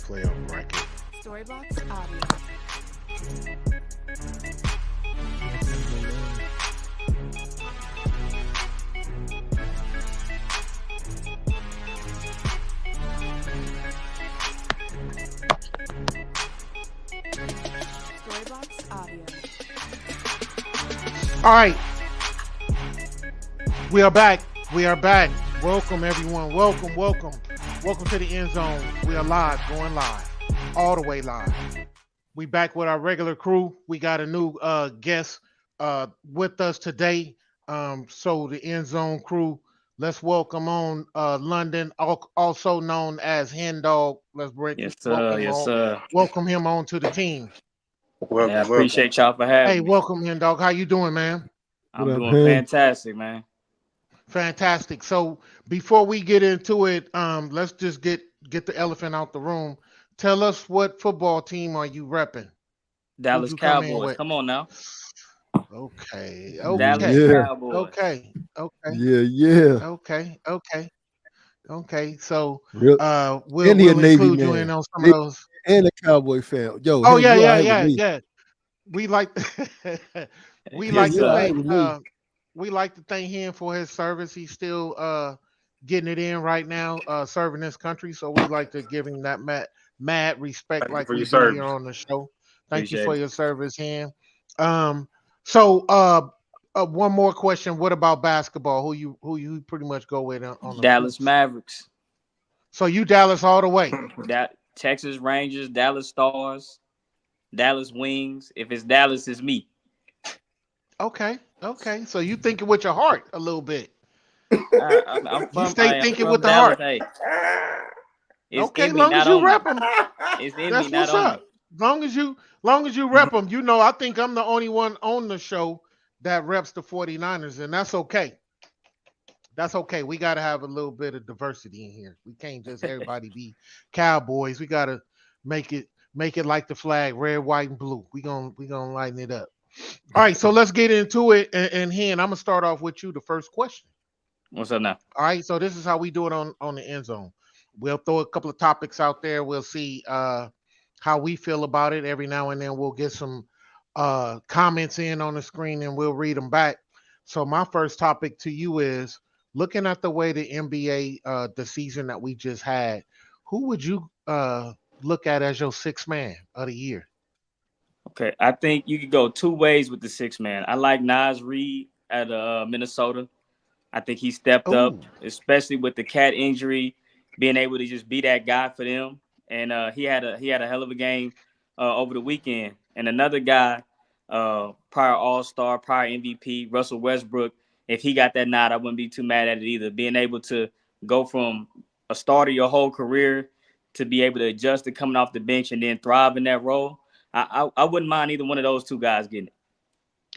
playoff bracket. Storybox Audio. Storybox Audio. All right, we are back. We are back. Welcome, everyone. Welcome, welcome. Welcome to the end zone. We are live, going live, all the way live. We back with our regular crew. We got a new guest with us today. So the end zone crew, let's welcome on London, also known as Hen Dog. Let's Yes, sir. welcome Yes, on, sir. welcome him on to the team. Yeah, I appreciate y'all for Hey, having me. welcome, Hen Dog. How you doing, man? I'm What up, doing Hen? fantastic, man. Fantastic. So before we get into it, let's just get the elephant out the room. Tell us, what football team are you repping? Who'd Dallas you come in Cowboys. with? Come on now. Okay, Dallas okay, Yeah, Cowboys. okay, okay, yeah. okay. So Real, we'll and he a we'll Navy include you in man. on some of Navy those. and a Cowboy fan. Yo, Oh Hen, yeah, you all yeah, right with yeah, me? yeah. We like we Yeah, Yes, like you to all sir. right thank with me? we like to thank him for his service. He's still getting it in right now, serving this country. So we like to give him that mad respect Thank you like for we your do here service. on the show. Thank you Appreciate for it. your service, Ham. Um, so one more question. What about basketball? Who you pretty much go with on the Dallas hoops? Mavericks. So you Dallas all the way. That Texas Rangers, Dallas Stars, Dallas Wings. If it's Dallas, it's me. Okay, okay. So you thinking with your heart a little bit. I'm You from stay I am thinking with from the Dallas. heart. Hey, it's Okay, in me, long as not you on me. rep them. It's in me, That's not what's on me. up. Long as you rep them, I think I'm the only one on the show that reps the 49ers, and that's okay. That's okay. We got to have a little bit of diversity in here. We can't just everybody be Cowboys. We got to make it like the flag, red, white, and blue. We gonna lighten it up. All right, so let's get into it. And Hen, I'm gonna start off with you. The first question. What's up now? All right, so this is how we do it on the end zone. We'll throw a couple of topics out there. We'll see how we feel about it. Every now and then we'll get some comments in on the screen and we'll read them back. So my first topic to you is, looking at the way the NBA the season that we just had, who would you look at as your sixth man of the year? Okay, I think you could go two ways with the six man. I like Nas Reed at Minnesota. I think he stepped up, Oh, especially with the cat injury, being able to just be that guy for them. And he had a hell of a game over the weekend. And another guy, prior All Star, prior MVP, Russell Westbrook. If he got that nod, I wouldn't be too mad at it either. Being able to go from a starter your whole career to be able to adjust to coming off the bench and then thrive in that role, I wouldn't mind either one of those two guys getting it.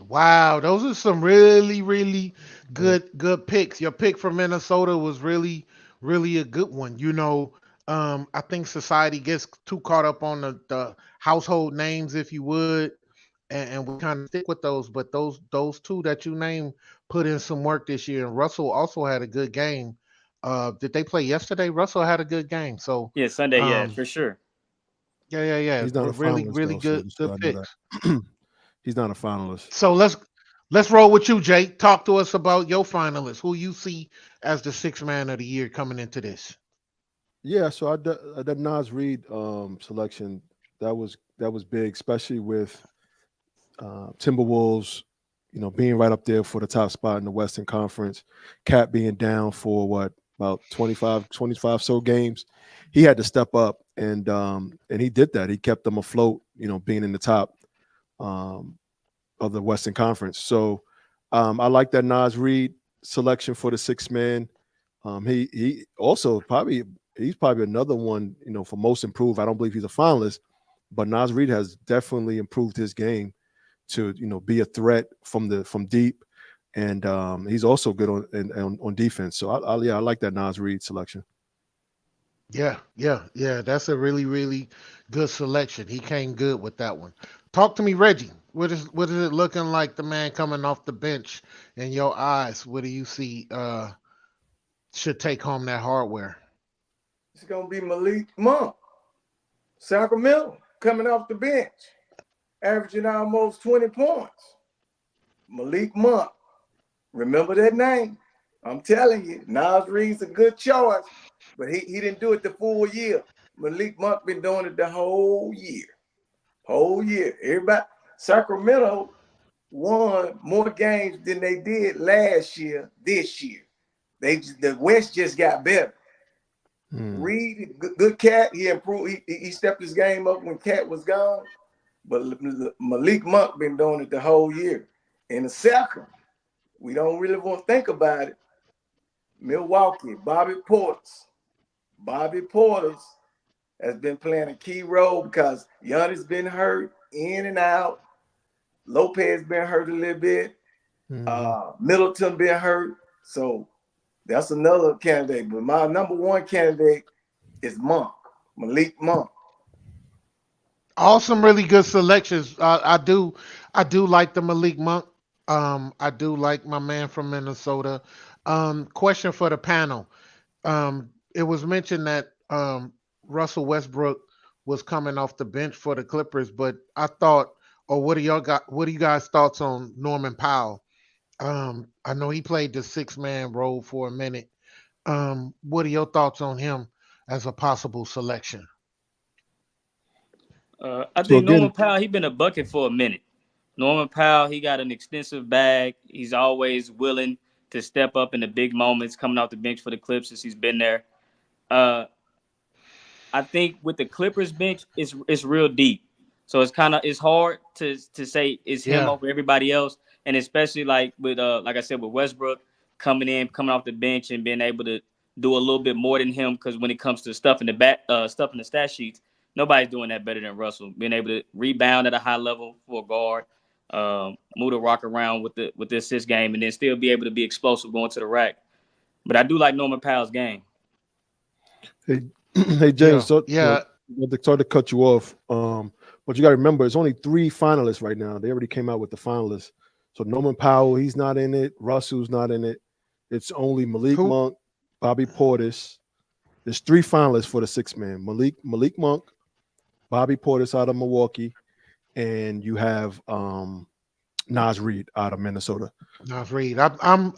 wow, those are some really, really Yeah. good picks. Your pick for Minnesota was really, really a good one. I think society gets too caught up on the household names, if you would, and we kind of stick with those. But those two that you named put in some work this year. And Russell also had a good game. Did they play yesterday? Russell had a good game. So, Yeah, Sunday, yeah, um, for sure. yeah. He's not a Really, finalist really though, so good, just so good I know picks. that. He's not a finalist. So let's roll with you, Jake. Talk to us about your finalists. Who you see as the sixth man of the year coming into this? Yeah, so that Nas Reed selection that was big, especially with Timberwolves, being right up there for the top spot in the Western Conference. Cat being down for what, about 25 so games. He had to step up, and he did that. He kept them afloat, being in the top um, of the Western Conference. So I like that Nas Reed selection for the sixth man. He also he's probably another one, for most improved. I don't believe he's a finalist, but Nas Reed has definitely improved his game to be a threat from deep, and he's also good on defense. So I like that Nas Reed selection. Yeah. That's a really, really good selection. He came good with that one. Talk to me, Reggie. What is it looking like? The man coming off the bench in your eyes. What do you see? Should take home that hardware. It's gonna be Malik Monk. Sacramento coming off the bench, averaging almost 20 points. Malik Monk. Remember that name? I'm telling you, Nas Reed's a good choice, but he didn't do it the full year. Malik Monk been doing it the whole year. Whole year. Everybody, Sacramento won more games than they did last year, this year. The West just got better. Reed, good cat. He improved. He stepped his game up when Cat was gone. But Malik Monk been doing it the whole year. In the second, we don't really want to think about it. Milwaukee, Bobby Portis. Bobby Portis has been playing a key role because Giannis been hurt in and out. Lopez been hurt a little bit. Middleton been hurt. So that's another candidate. But my number one candidate is Monk, Malik Monk. Awesome, really good selections. I do like the Malik Monk. I do like my man from Minnesota. Question for the panel. It was mentioned that Russell Westbrook was coming off the bench for the Clippers, but I thought, or what do you guys thoughts on Norman Powell? I know he played the 6-man role for a minute. What are your thoughts on him as a possible selection? I think Norman Powell, he's been a bucket for a minute. Norman Powell, he got an extensive bag. He's always willing to step up in the big moments coming off the bench for the Clips since he's been there. I think with the Clippers bench, it's real deep. So it's hard to say it's him over everybody else. And especially like I said, with Westbrook coming off the bench and being able to do a little bit more than him, because when it comes to stuff in the stat sheets, nobody's doing that better than Russell. Being able to rebound at a high level for a guard, move the rock around with the assist game, and then still be able to be explosive going to the rack. But I do like Norman Powell's game. Hey James, sorry to cut you off. But you got to remember, it's only 3 finalists right now. They already came out with the finalists. So Norman Powell, he's not in it. Russell's not in it. It's only Malik Monk, Bobby Portis. There's 3 finalists for the 6-man. Malik Monk, Bobby Portis out of Milwaukee, and you have Nas Reed out of Minnesota. Nas Reed. I'm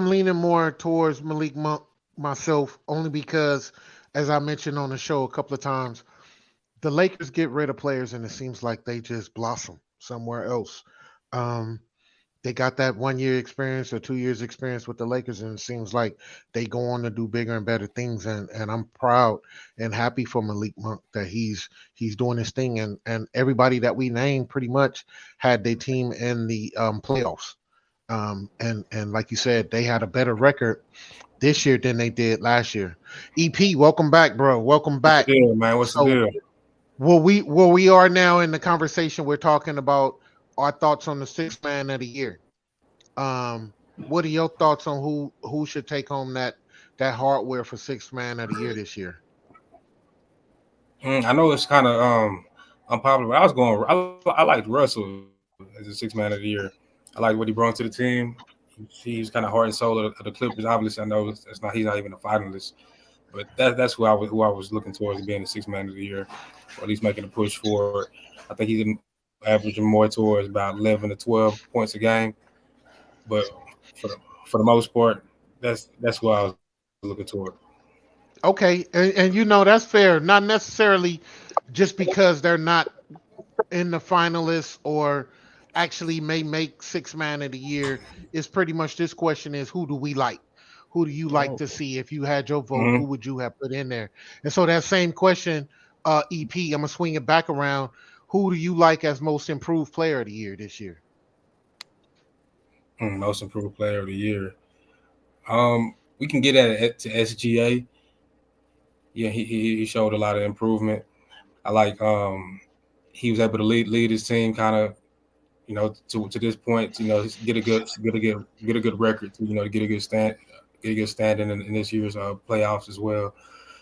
leaning more towards Malik Monk myself, only because, as I mentioned on the show a couple of times, the Lakers get rid of players and it seems like they just blossom somewhere else. They got that 1 year experience or 2 years experience with the Lakers, and it seems like they go on to do bigger and better things. And I'm proud and happy for Malik Monk that he's doing his thing. And everybody that we named pretty much had their team in the playoffs. And like you said, they had a better record this year than they did last year. EP, welcome back, bro. Welcome back. Yeah, man. What's the deal? Where we are now in the conversation, we're talking about our thoughts on the 6-man of the year. What are your thoughts on who should take home that hardware for 6-man of the year this year? I know it's kind of unpopular. I liked Russell as a 6-man of the year. I like what he brought to the team. He's kind of heart and soul of the Clippers. Obviously, I know he's not even a finalist, but that's who I was looking towards being the 6-man of the year, or at least making a push for it. I think he's averaging more towards about 11 to 12 points a game, but for the most part, that's what I was looking toward. Okay, and you know that's fair. Not necessarily just because they're not in the finalists or actually may make 6-man of the year. It's pretty much, this question is, who do we like? Who do you like to see? If you had your vote, who would you have put in there? And so that same question, EP, I'm gonna swing it back around. Who do you like as most improved player of the year this year? Most improved player of the year. We can get at to SGA. Yeah, he showed a lot of improvement. I like he was able to lead his team kind of, to this point, get a good record, to get a good standing in this year's playoffs as well.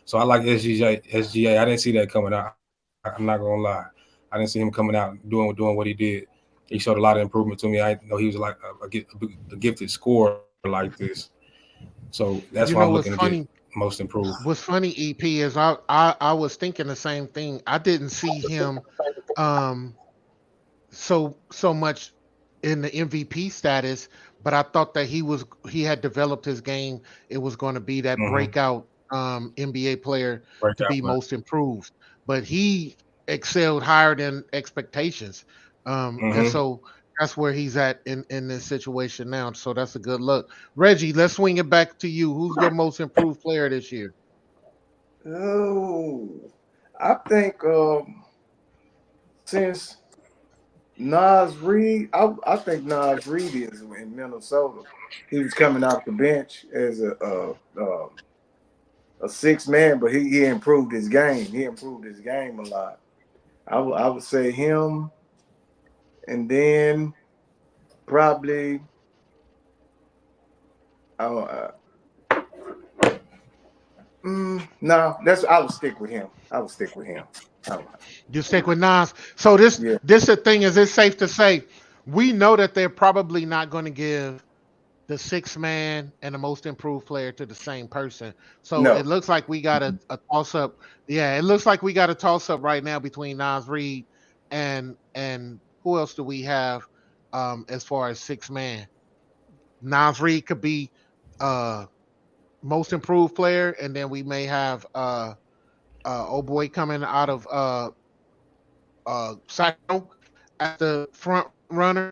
So I like SGA. I didn't see that coming out. I'm not gonna lie. I didn't see him coming out and doing what he did. He showed a lot of improvement to me. I know he was like a gifted scorer like this. So that's why I'm looking to get. most improved. What's funny, EP, is I was thinking the same thing. I didn't see him um so much in the MVP status, but I thought that he had developed his game. It was going to be that Mhm. breakout NBA player to Breakout be player. most improved. But he excelled higher than expectations. And Mhm. so that's where he's at in this situation now. So that's a good look. Reggie, let's swing it back to you. Who's your most improved player this year? Oh, I think since Nas Reed, I think Nas Reed is in Minnesota. He was coming off the bench as a six man, but he improved his game. He improved his game a lot. I would say him, and then probably uh, no, I would stick with him. I would stick with him. You stick with Nas. So this Yeah. this the thing is, it's safe to say we know that they're probably not going to give the six man and the most improved player to the same person. So No. it looks like we got a toss up. Yeah, it looks like we got a toss up right now between Nas Reed and who else do we have as far as six man? Nas Reed could be most improved player, and then we may have oh boy coming out of Sacramento as the front runner.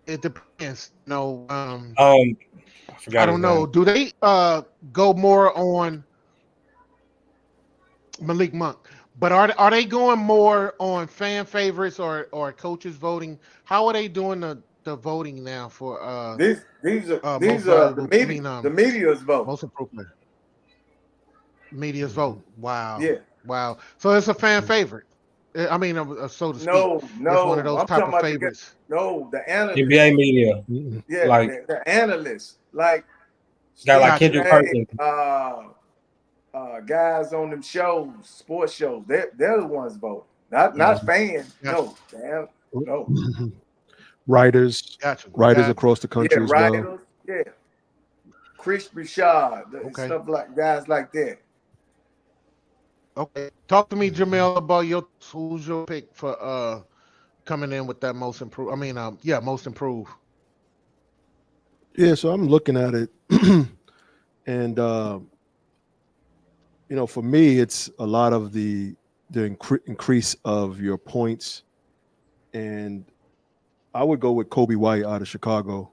It depends. I forgot I his don't know. name. Do they go more on Malik Monk? But are they going more on fan favorites or coaches voting? How are they doing the voting now for These most are valuable? the media's vote. Most improved player. Media's vote. Wow. Yeah. Wow. So it's a fan favorite. I mean, so to speak. No, It's one of those I'm type talking of about favorites. the analysts. NBA media, Mhm. Yeah, like- the analysts, like Guy like Steve Kendrick J, Perkins. guys on them shows, sports shows. They're the ones voting, not fans. Gotcha. No. Writers Gotcha. writers across the country Yeah, as well. writers. Yeah, Chris Richard, Okay. stuff like guys like that. Okay. Talk to me, Jamel, about who's your pick for coming in with that most improved. I mean, most improved. Yeah, so I'm looking at it, and for me, it's a lot of the increase of your points, and I would go with Kobe White out of Chicago.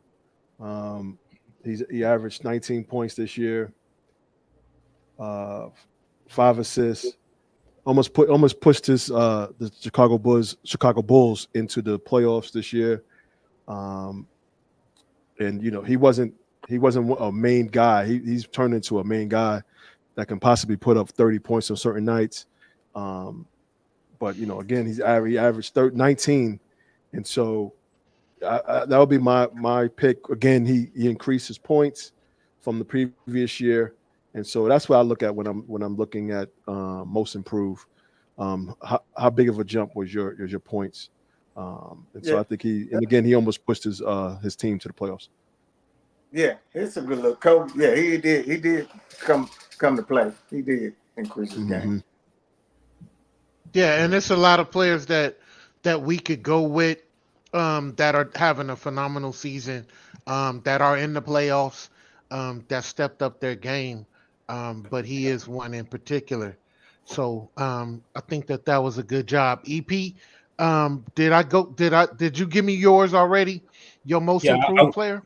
He averaged 19 points this year, 5 assists, almost pushed his the Chicago Bulls into the playoffs this year. And he wasn't a main guy. He's turned into a main guy that can possibly put up 30 points on certain nights. But again, he averaged 19, and so that would be my pick. Again, he increased his points from the previous year, and so that's what I look at when I'm looking at most improved. How big of a jump was your points? So I think he almost pushed his team to the playoffs. Yeah, it's a good look. Kobe, yeah, he did come to play. He did increase his game. Yeah, and it's a lot of players that we could go with that are having a phenomenal season, that are in the playoffs, that stepped up their game. But he is one in particular. So I think that was a good job. EP, did you give me yours already? Your most improved player?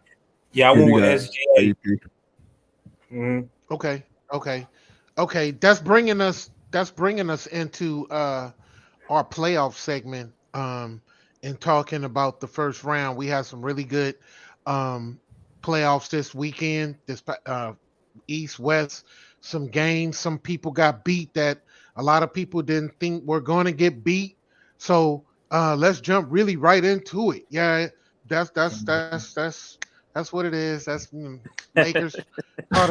Yeah, I went with SGA. Okay. That's bringing us into our playoff segment. And talking about the first round, we had some really good playoffs this weekend. This East West, some games. Some people got beat that a lot of people didn't think were going to get beat. So let's jump really right into it. Yeah, that's what it is. That's Lakers caught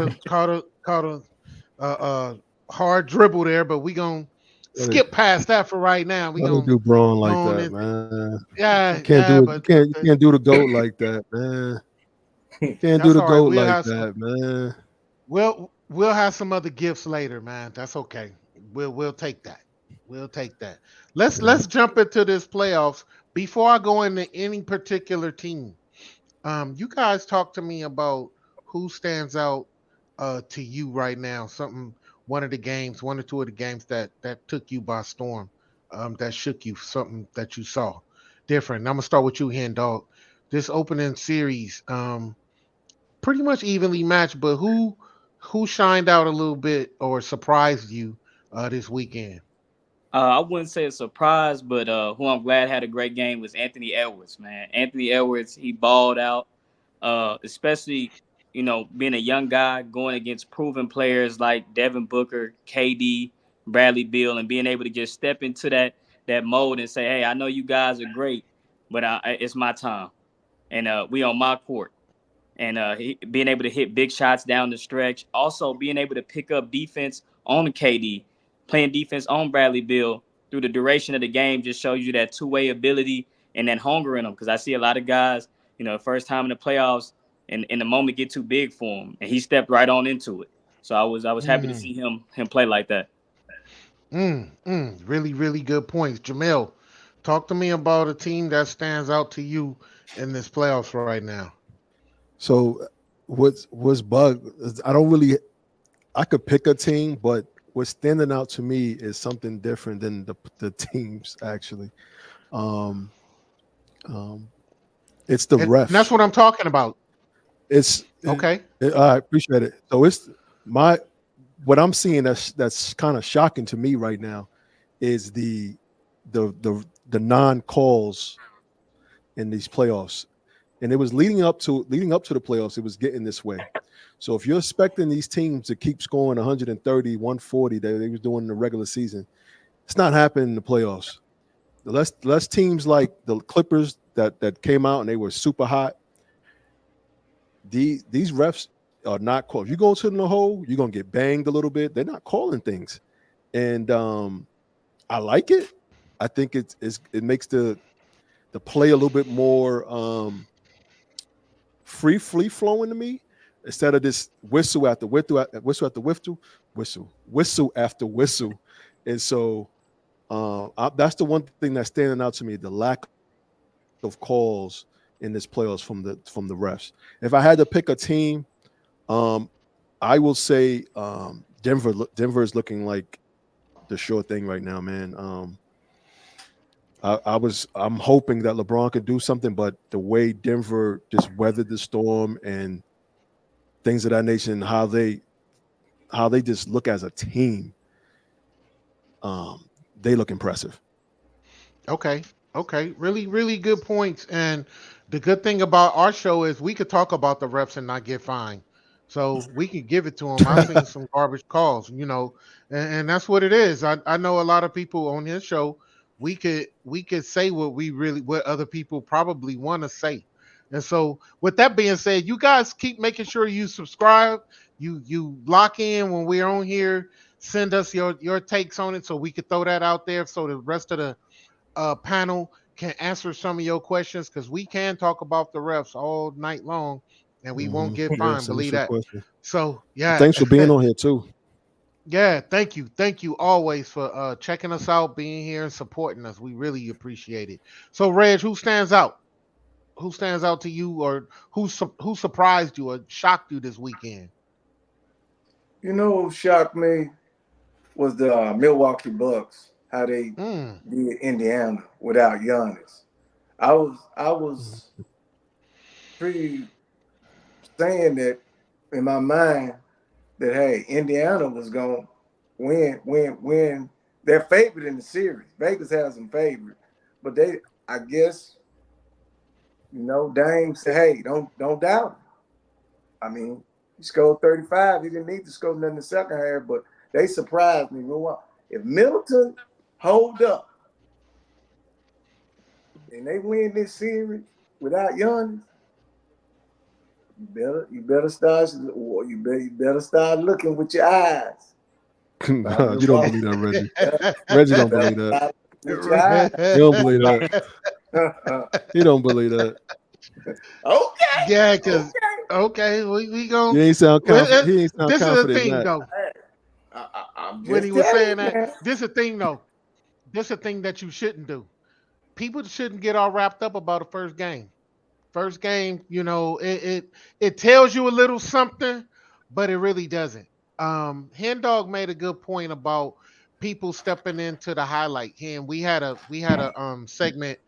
a hard dribble there, but we gonna skip past that for right now. We gonna do Braun like that, man. Yeah, you can't do the GOAT like that, man. You can't do the GOAT like that, man. We'll have some other gifts later, man. That's okay. We'll take that. We'll take that. Let's jump into this playoffs. Before I go into any particular team, you guys talk to me about who stands out to you right now. Something, one of the games, one or two of the games that took you by storm, that shook you. Something that you saw different. And I'm gonna start with you, Hen Dog. This opening series, pretty much evenly matched, but who shined out a little bit or surprised you this weekend? I wouldn't say a surprise, but who I'm glad had a great game was Anthony Edwards, man. Anthony Edwards, he balled out, especially, being a young guy going against proven players like Devin Booker, KD, Bradley Beal, and being able to just step into that mode and say, hey, I know you guys are great, but it's my time. And we on my court. And being able to hit big shots down the stretch. Also being able to pick up defense on KD, playing defense on Bradley Beal through the duration of the game just shows you that two-way ability and that hunger in them. Because I see a lot of guys, first time in the playoffs, and the moment get too big for him, and he stepped right on into it. So I was happy to see him play like that. Really, really good points. Jamil, talk to me about a team that stands out to you in this playoffs right now. So what's bug? I could pick a team, but what's standing out to me is something different than the teams actually. It's the ref. And that's what I'm talking about. It's okay. I appreciate it. So it's what I'm seeing that's kind of shocking to me right now is the non-calls in these playoffs. And it was leading up to the playoffs, it was getting this way. So if you're expecting these teams to keep scoring 130, 140 that they was doing in the regular season, it's not happening in the playoffs. The less teams like the Clippers that came out and they were super hot, these refs are not called. If you go to the hole, you're gonna get banged a little bit. They're not calling things. And I like it. I think it makes the play a little bit more free flowing to me, instead of this whistle after whistle after whistle after whistle. And so that's the one thing that's standing out to me, the lack of calls in this playoffs from the refs. If I had to pick a team, I will say Denver is looking like the sure thing right now, man. I'm hoping that LeBron could do something, but the way Denver just weathered the storm and things of that nature, and how they just look as a team, they look impressive. Okay. Really, really good points. And the good thing about our show is we could talk about the refs and not get fined. So we can give it to them. I've seen some garbage calls, and that's what it is. I know a lot of people on this show, we could say what other people probably want to say. And so with that being said, you guys keep making sure you subscribe, you lock in when we're on here, send us your takes on it so we could throw that out there so the rest of the panel can answer some of your questions, because we can talk about the refs all night long and we won't get fined, believe that. So yeah, thanks for being on here too. Yeah, thank you always for checking us out, being here and supporting us. We really appreciate it. So Reg, who stands out to you, or who surprised you or shocked you this weekend? Who shocked me was the Milwaukee Bucks, how they did Indiana without Giannis. I was pretty saying that in my mind that, hey, Indiana was going to win. They're favored in the series. Vegas has them favored. But I guess, Dame said, hey, don't doubt him. I mean, he scored 35. He didn't need to score nothing in the second half, but they surprised me. If Middleton hold up and they win this series without Giannis, you better start looking with your eyes. You don't believe that, Reggie. Reggie don't believe that. You don't believe that. He don't believe that. Okay. Yeah, because Okay, we He going ain't sound well, confident. He ain't sound this is the confident in thing that. though. I'm When just he was telling saying you, that, man. this is the thing though. This is the thing that you shouldn't do. People shouldn't get all wrapped up about a first game. First game, it tells you a little something, but it really doesn't. Hen Dog made a good point about people stepping into the highlight. And we had a segment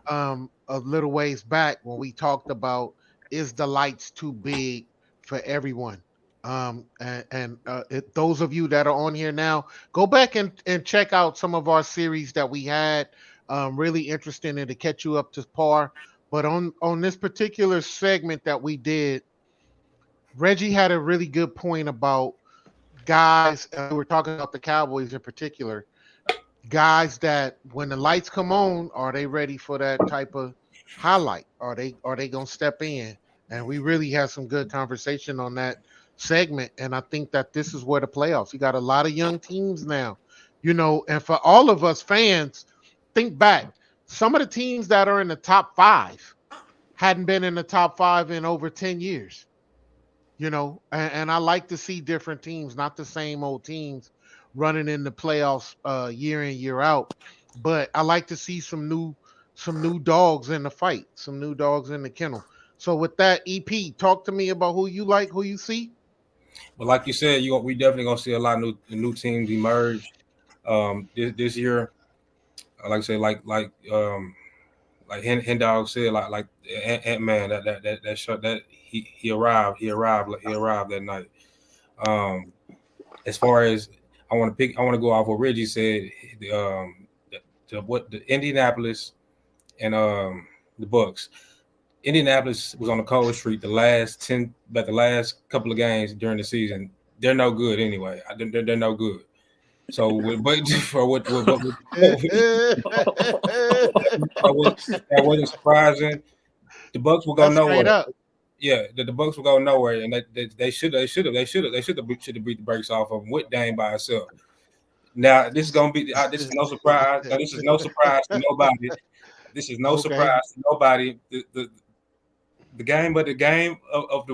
a little ways back when we talked about, is the lights too big for everyone? Those of you that are on here now, go back and check out some of our series that we had. Really interesting and to catch you up to par. But on this particular segment that we did, Reggie had a really good point about guys. We were talking about the Cowboys in particular. Guys that when the lights come on, are they ready for that type of highlight? Are they gonna step in? And we really had some good conversation on that segment. And I think that this is where the playoffs. You got a lot of young teams now, and for all of us fans, think back. Some of the teams that are in the top five hadn't been in the top five in over 10 years, and I like to see different teams, not the same old teams running in the playoffs year in, year out. But I like to see some new dogs in the fight, some new dogs in the kennel. So with that, EP, talk to me about who you like, who you see. But like you said, we definitely gonna see a lot of new teams emerge this year. Like I said, like Hen Dog said, like Ant-Man, that shot, that he arrived that night. As far as I want to go off what Reggie said. The Indianapolis and the Bucks. Indianapolis was on the cold streak the last couple of games during the season. They're no good anyway. They're no good. So that wasn't surprising. The Bucks will go That's straight nowhere. up. Yeah, the Bucks will go nowhere, and they should have beat the brakes off of them with Dame by itself. Now this is gonna be this is no surprise. Now, this is no surprise to nobody. This is no Okay. surprise to nobody. The game of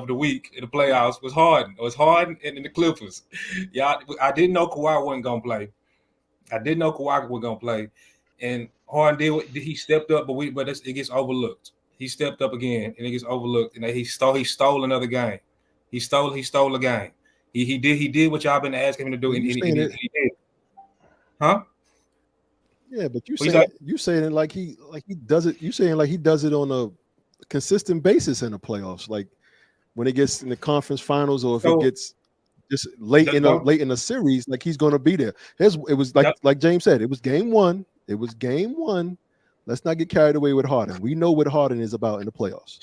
the week in the playoffs was Harden. It was Harden and the Clippers. Yeah, I didn't know Kawhi wasn't gonna play. I didn't know Kawhi was gonna play, and Harden he stepped up, but it gets overlooked. He stepped up again, and it gets overlooked, and he stole another game. He stole a game. He did what y'all been asking him to do, Well, and you he saying it, did. Huh? yeah, but What you say? you saying it like he does it. You saying like he does it on a consistent basis in the playoffs, like when it gets in the conference finals, or if it So gets just late don't in the series, like he's going to be there. It was like James said, it was game one. It was game one. Let's not get carried away with Harden. We know what Harden is about in the playoffs.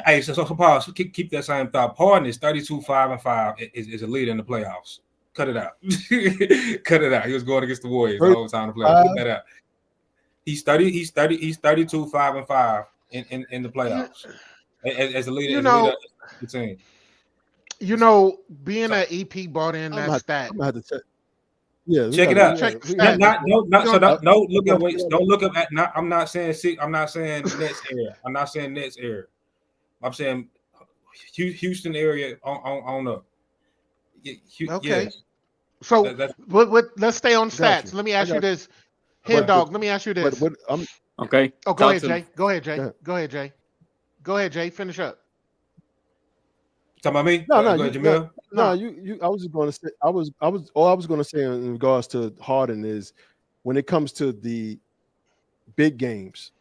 Hey, so pause. Keep that same thought. Harden is 32-5-5 is a leader in the playoffs. Cut it out. Cut it out. He was going against the Warriors the whole time in the playoffs. Cut that out. He's 32-5-5 in the playoffs as a leader You of know, the team. being that EP brought in that stat. I'm gonna have to check. Yeah, Check it out. Check the Don't stat. look at wait. Don't look up at. I'm not saying Nets area. I'm not saying Nets area. I'm saying Houston area on up. Okay. Yes. So That's let's stay on Got stats. you. Let me ask you this. But- Hen Dog, let me ask you But this. what I'm Okay. Oh, Talk to me. Jay. Go ahead, Jay. Go ahead. Go ahead, Jay. Go ahead, Jay. Finish up. talking about me. No, Go you- ahead, Jamil. no, you. I was just going to say. All I was going to say in regards to Harden is when it comes to the big games,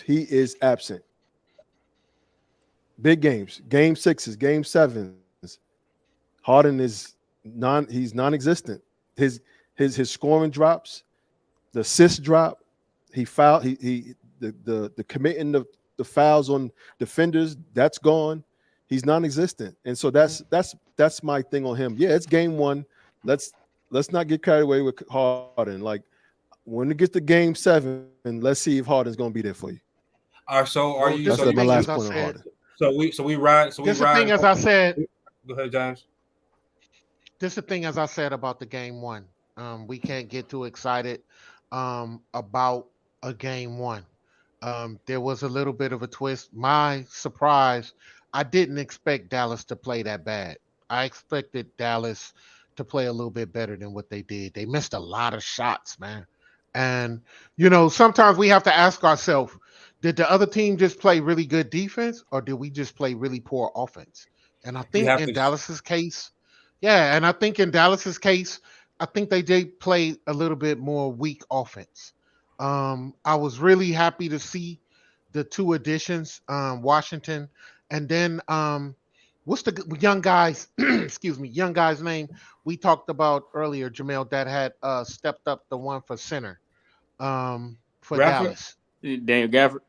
he is absent. Big games, game sixes, game sevens. Harden is he's non-existent. His scoring drops, the assists drop. He fouled. The committing the fouls on defenders, that's gone. He's non-existent, and so that's my thing on him. Yeah, it's game one. Let's not get carried away with Harden. Like when it gets to game 7, let's see if Harden's going to be there for you. All right, so are Well, you? this So, is That's my thing, last as I point on said. Harden. we ride. This the thing, as I said. Go ahead, James. This the thing, as I said about the game one. We can't get too excited about a game one. There was a little bit of a twist. My surprise, I didn't expect Dallas to play that bad. I expected Dallas to play a little bit better than what they did. They missed a lot of shots, man. And, sometimes we have to ask ourselves, did the other team just play really good defense or did we just play really poor offense? And I You think have in to. Dallas's case, yeah, and I think in Dallas's case, I think they did play a little bit more weak offense. I was really happy to see the two additions, Washington, and then what's the young guy's excuse me, young guy's name we talked about earlier, Jamel, that had stepped up the one for center for Bradford? Dallas. Daniel Gafford.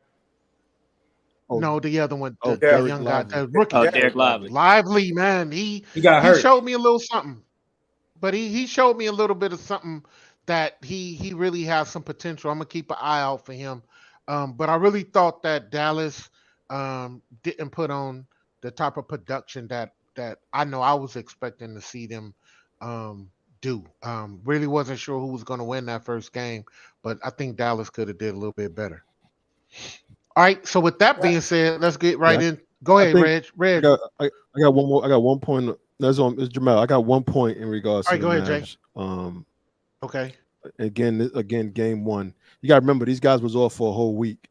Oh, No, the other one, oh, the Derek young guy, Lively. the rookie, Oh, Derek Lively. Lively, man. He got He hurt. showed me a little something, but he showed me a little bit of something that he really has some potential. I'm gonna keep an eye out for him. But I really thought that Dallas didn't put on the type of production that I know I was expecting to see them do. Really wasn't sure who was going to win that first game, but I think Dallas could have did a little bit better. All right. So with that being said, let's get right Yeah, in. Go ahead, think Reg. I Reg. got I got one more. I got 1 point. That's on. It's Jamal. I got 1 point in regards All to right, the go ahead, Jay. Mavs. Okay. Again, game one. You got to remember these guys was off for a whole week,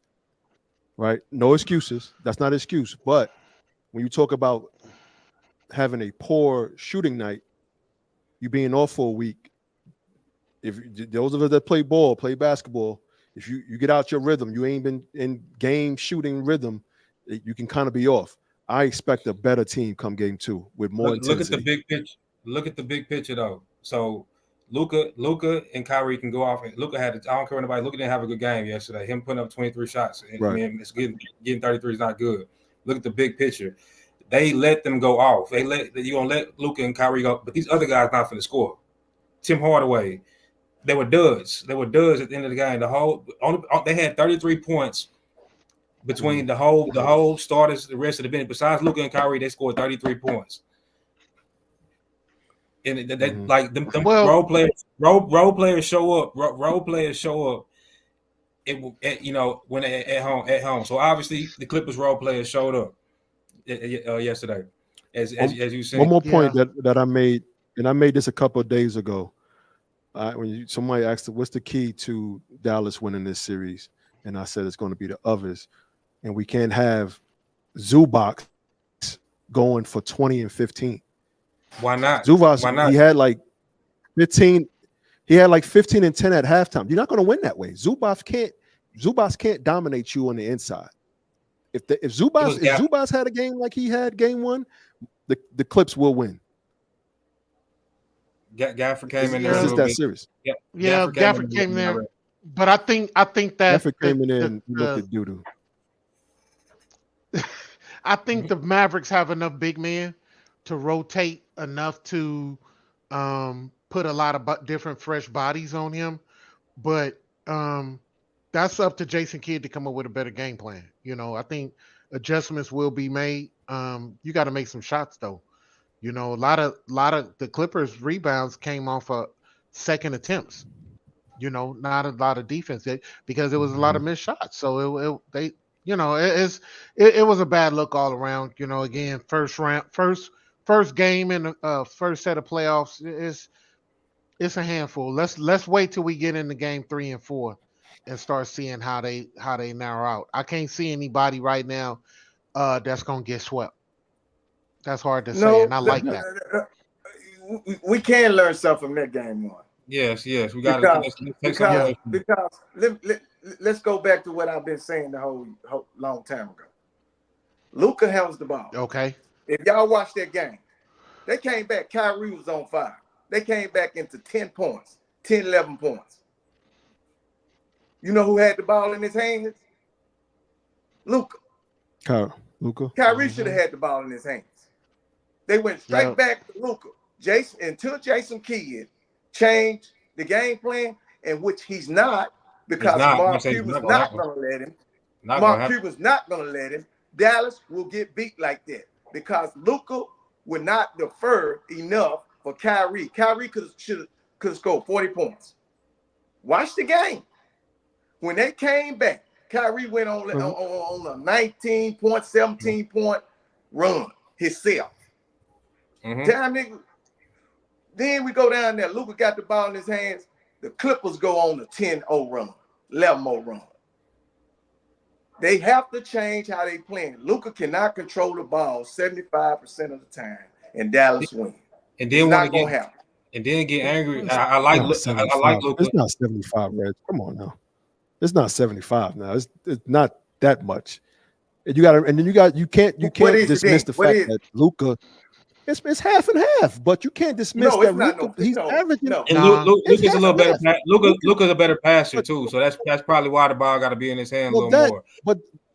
right? No excuses. That's not an excuse. But when you talk about having a poor shooting night, you being off for a week. If those of us that play ball, play basketball, if you get out your rhythm, you ain't been in game shooting rhythm, you can kind of be off. I expect a better team come game two with more Look at the intensity. big picture. Look at the big picture though. So Luka and Kyrie can go off. Luka had. I don't care what anybody. Luka didn't have a good game yesterday. Him putting up 23 shots. I Right. mean, it's getting 33 is not good. Look at the big picture. They let them go off. You gonna let Luka and Kyrie go, but these other guys not finna score. Tim Hardaway, they were duds. They were duds at the end of the game. They had 33 points between the whole starters, the rest of the bench. Besides Luka and Kyrie, they scored 33 points. And they like them Well- role players show up. Role players show up. It will, when at home. So obviously the Clippers role players showed up yesterday, as you said. One more point that I made, and I made this a couple of days ago. When somebody asked, "What's the key to Dallas winning this series?" and I said it's going to be the others, and we can't have Zubac going for 20 and 15. Why not? Zubac, Why not? he had like 15. He had like 15 and 10 at halftime. You're not going to win that way. Zubac can't dominate you on the inside. If Zubac had a game like he had game one, the Clips will win. Gafford came in there. It's a just little that bit. serious. Yep. Yeah, Gafford came there. But I think that Gafford came in there and looked at doo-doo. I think the Mavericks have enough big men to rotate enough to put a lot of different fresh bodies on him. But that's up to Jason Kidd to come up with a better game plan. I think adjustments will be made. You got to make some shots though. A lot of the Clippers rebounds came off of second attempts. Not a lot of defense because it was a lot of missed shots. So it was a bad look all around. Again, first game in the first set of playoffs it's a handful. Let's wait till we get into game 3 and 4 and start seeing how they narrow out. I can't see anybody right now that's gonna get swept. That's hard to say, and I like that. We can learn something from that game one. Yes, we got to take something. Because let's go back to what I've been saying the whole long time ago. Luka handles the ball. Okay. If y'all watch that game, they came back. Kyrie was on fire. They came back into 10 points, 10, 11 points. You know who had the ball in his hands? Luka. Kyrie should have had the ball in his hands. They went straight back to Luka. Until Jason Kidd changed the game plan, in which he's not, because Mark Cuban's not going to let him. Mark Cuban's not going to let him. Dallas will get beat like that because Luka would not defer enough for Kyrie. Kyrie could have scored 40 points. Watch the game. When they came back, Kyrie went on a 19 point, 17 point run himself. Damn, nigga. Then we go down there. Luka got the ball in his hands. The Clippers go on a 10-0 run, 11-0 run. They have to change how they playing. Luka cannot control the ball 75% of the time, and Dallas win. And then want to get and then get angry. I like Luka. It's not 75, Reg. Come on now. It's not 75 now. It's not that much. And you can't dismiss the fact that Luka. It's half and half, but you can't dismiss that Luka. He's averaging. And Luka's a little better. Luka's a better passer too, so that's probably why the ball got to be in his hand a little more.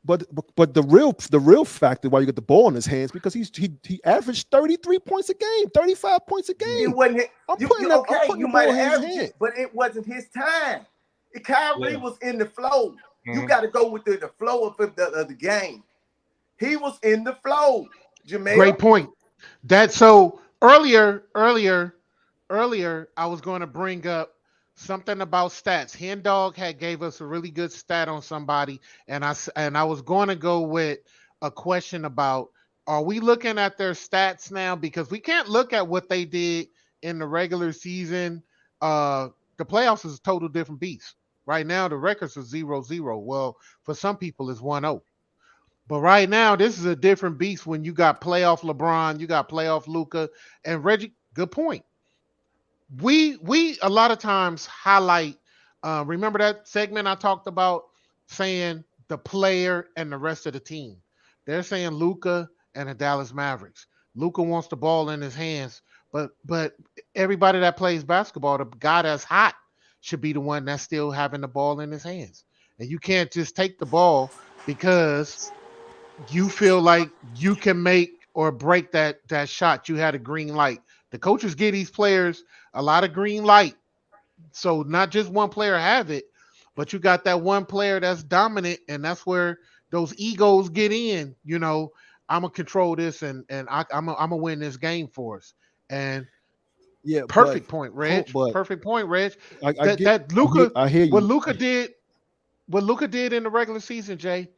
But the real factor why you get the ball in his hands because he averaged 33 points a game, 35 points a game. It wasn't. You might have averaged it, but it wasn't his time. Kyrie was in the flow. You got to go with the flow of the game. He was in the flow. Jamel. Great point. That so earlier, I was going to bring up something about stats. Hen Dog had gave us a really good stat on somebody, and I was going to go with a question about: are we looking at their stats now? Because we can't look at what they did in the regular season. The playoffs is a total different beast. Right now, the records are 0-0. Well, for some people, it's 1-0. But right now, this is a different beast when you got playoff LeBron, you got playoff Luka, and Reggie. Good point. We a lot of times highlight. Remember that segment I talked about saying the player and the rest of the team. They're saying Luka and the Dallas Mavericks. Luka wants the ball in his hands, but everybody that plays basketball, the guy that's hot should be the one that's still having the ball in his hands. And you can't just take the ball because you feel like you can make or break that shot. You had a green light. The coaches give these players a lot of green light. So not just one player have it, but you got that one player that's dominant, and that's where those egos get in. You know, I'm gonna control this, and I'm gonna win this game for us. And yeah, perfect point, Reg. Perfect point, Reg. That Luka, I hear you. What Luka did in the regular season, Jay.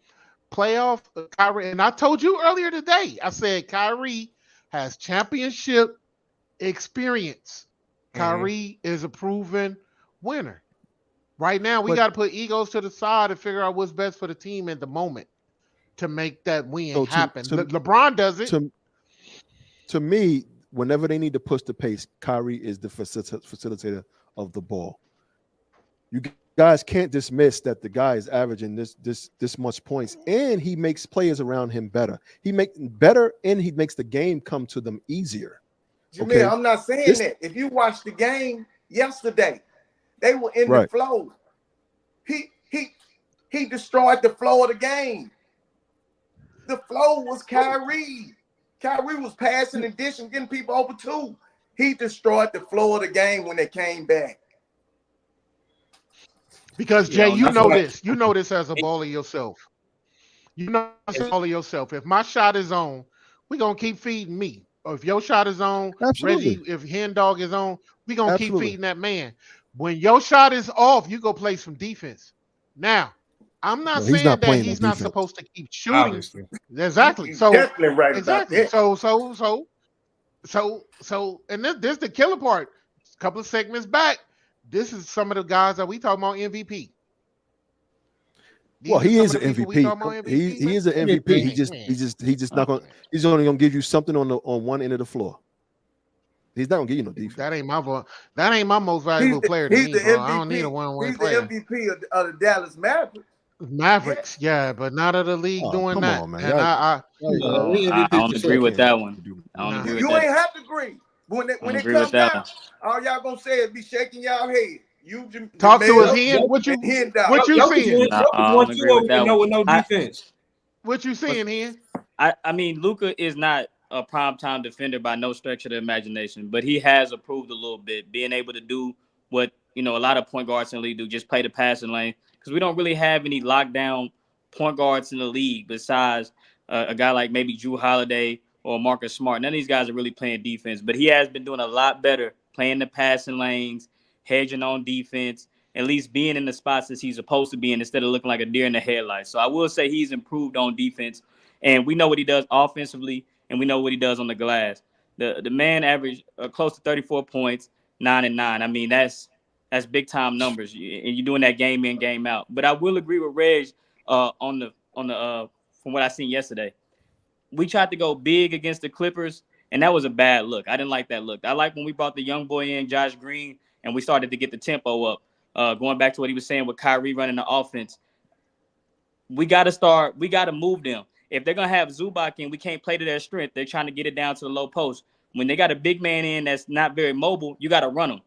Playoff Kyrie, and I told you earlier today, I said Kyrie has championship experience. Kyrie is a proven winner. Right now, we got to put egos to the side and figure out what's best for the team at the moment to make that win happen. LeBron does it. To me, whenever they need to push the pace, Kyrie is the facilitator of the ball. You guys can't dismiss that the guy is averaging this much points, and he makes players around him better. He makes better, and he makes the game come to them easier. Jamil, I'm not saying that. If you watch the game yesterday, they were in the flow. He destroyed the flow of the game. The flow was Kyrie. Kyrie was passing and dishing, getting people over too. He destroyed the flow of the game when they came back. Because Jay, you know this as a baller yourself. You know as a baller yourself. If my shot is on, we're gonna keep feeding me. Or if your shot is on, Absolutely. Reggie, if Hen Dog is on, we're gonna keep feeding that man. When your shot is off, you go play some defense. Now, I'm not saying that he's not supposed to keep shooting. Obviously. Exactly. He's So definitely right exactly. about that. So and this is the killer part. A couple of segments back, this is some of the guys that we talking about MVP. Well, he is an MVP. He is an MVP. He's just not going. He's only going to give you something on one end of the floor. He's not going to give you no defense. That ain't my most valuable player. To me, I don't need a one-on-one player. He's the MVP of the Dallas Mavericks, yeah, but not of the league doing that. On, man. And I don't agree with that one. I don't agree with you that. ain't have to agree. When it comes down, all y'all gonna say is be shaking y'all head. You talk to us, Hen. What you seeing? I don't agree with that one. With no defense. What you seeing, Hen? I mean, Luka is not a primetime defender by no stretch of the imagination, but he has improved a little bit, being able to do what a lot of point guards in the league do, just play the passing lane. Because we don't really have any lockdown point guards in the league besides a guy like maybe Jrue Holiday or Marcus Smart. None of these guys are really playing defense, but he has been doing a lot better playing the passing lanes, hedging on defense, at least being in the spots that he's supposed to be in instead of looking like a deer in the headlights. So I will say he's improved on defense, and we know what he does offensively, and we know what he does on the glass. The man averaged close to 34 points, 9 and 9. I mean, that's big time numbers, and you're doing that game in, game out. But I will agree with Reg on the from what I seen yesterday. We tried to go big against the Clippers, and that was a bad look. I didn't like that look. I like when we brought the young boy in, Josh Green, and we started to get the tempo up. Going back to what he was saying with Kyrie running the offense, we got to move them. If they're going to have Zubac in, we can't play to their strength. They're trying to get it down to the low post. When they got a big man in that's not very mobile, you got to run him.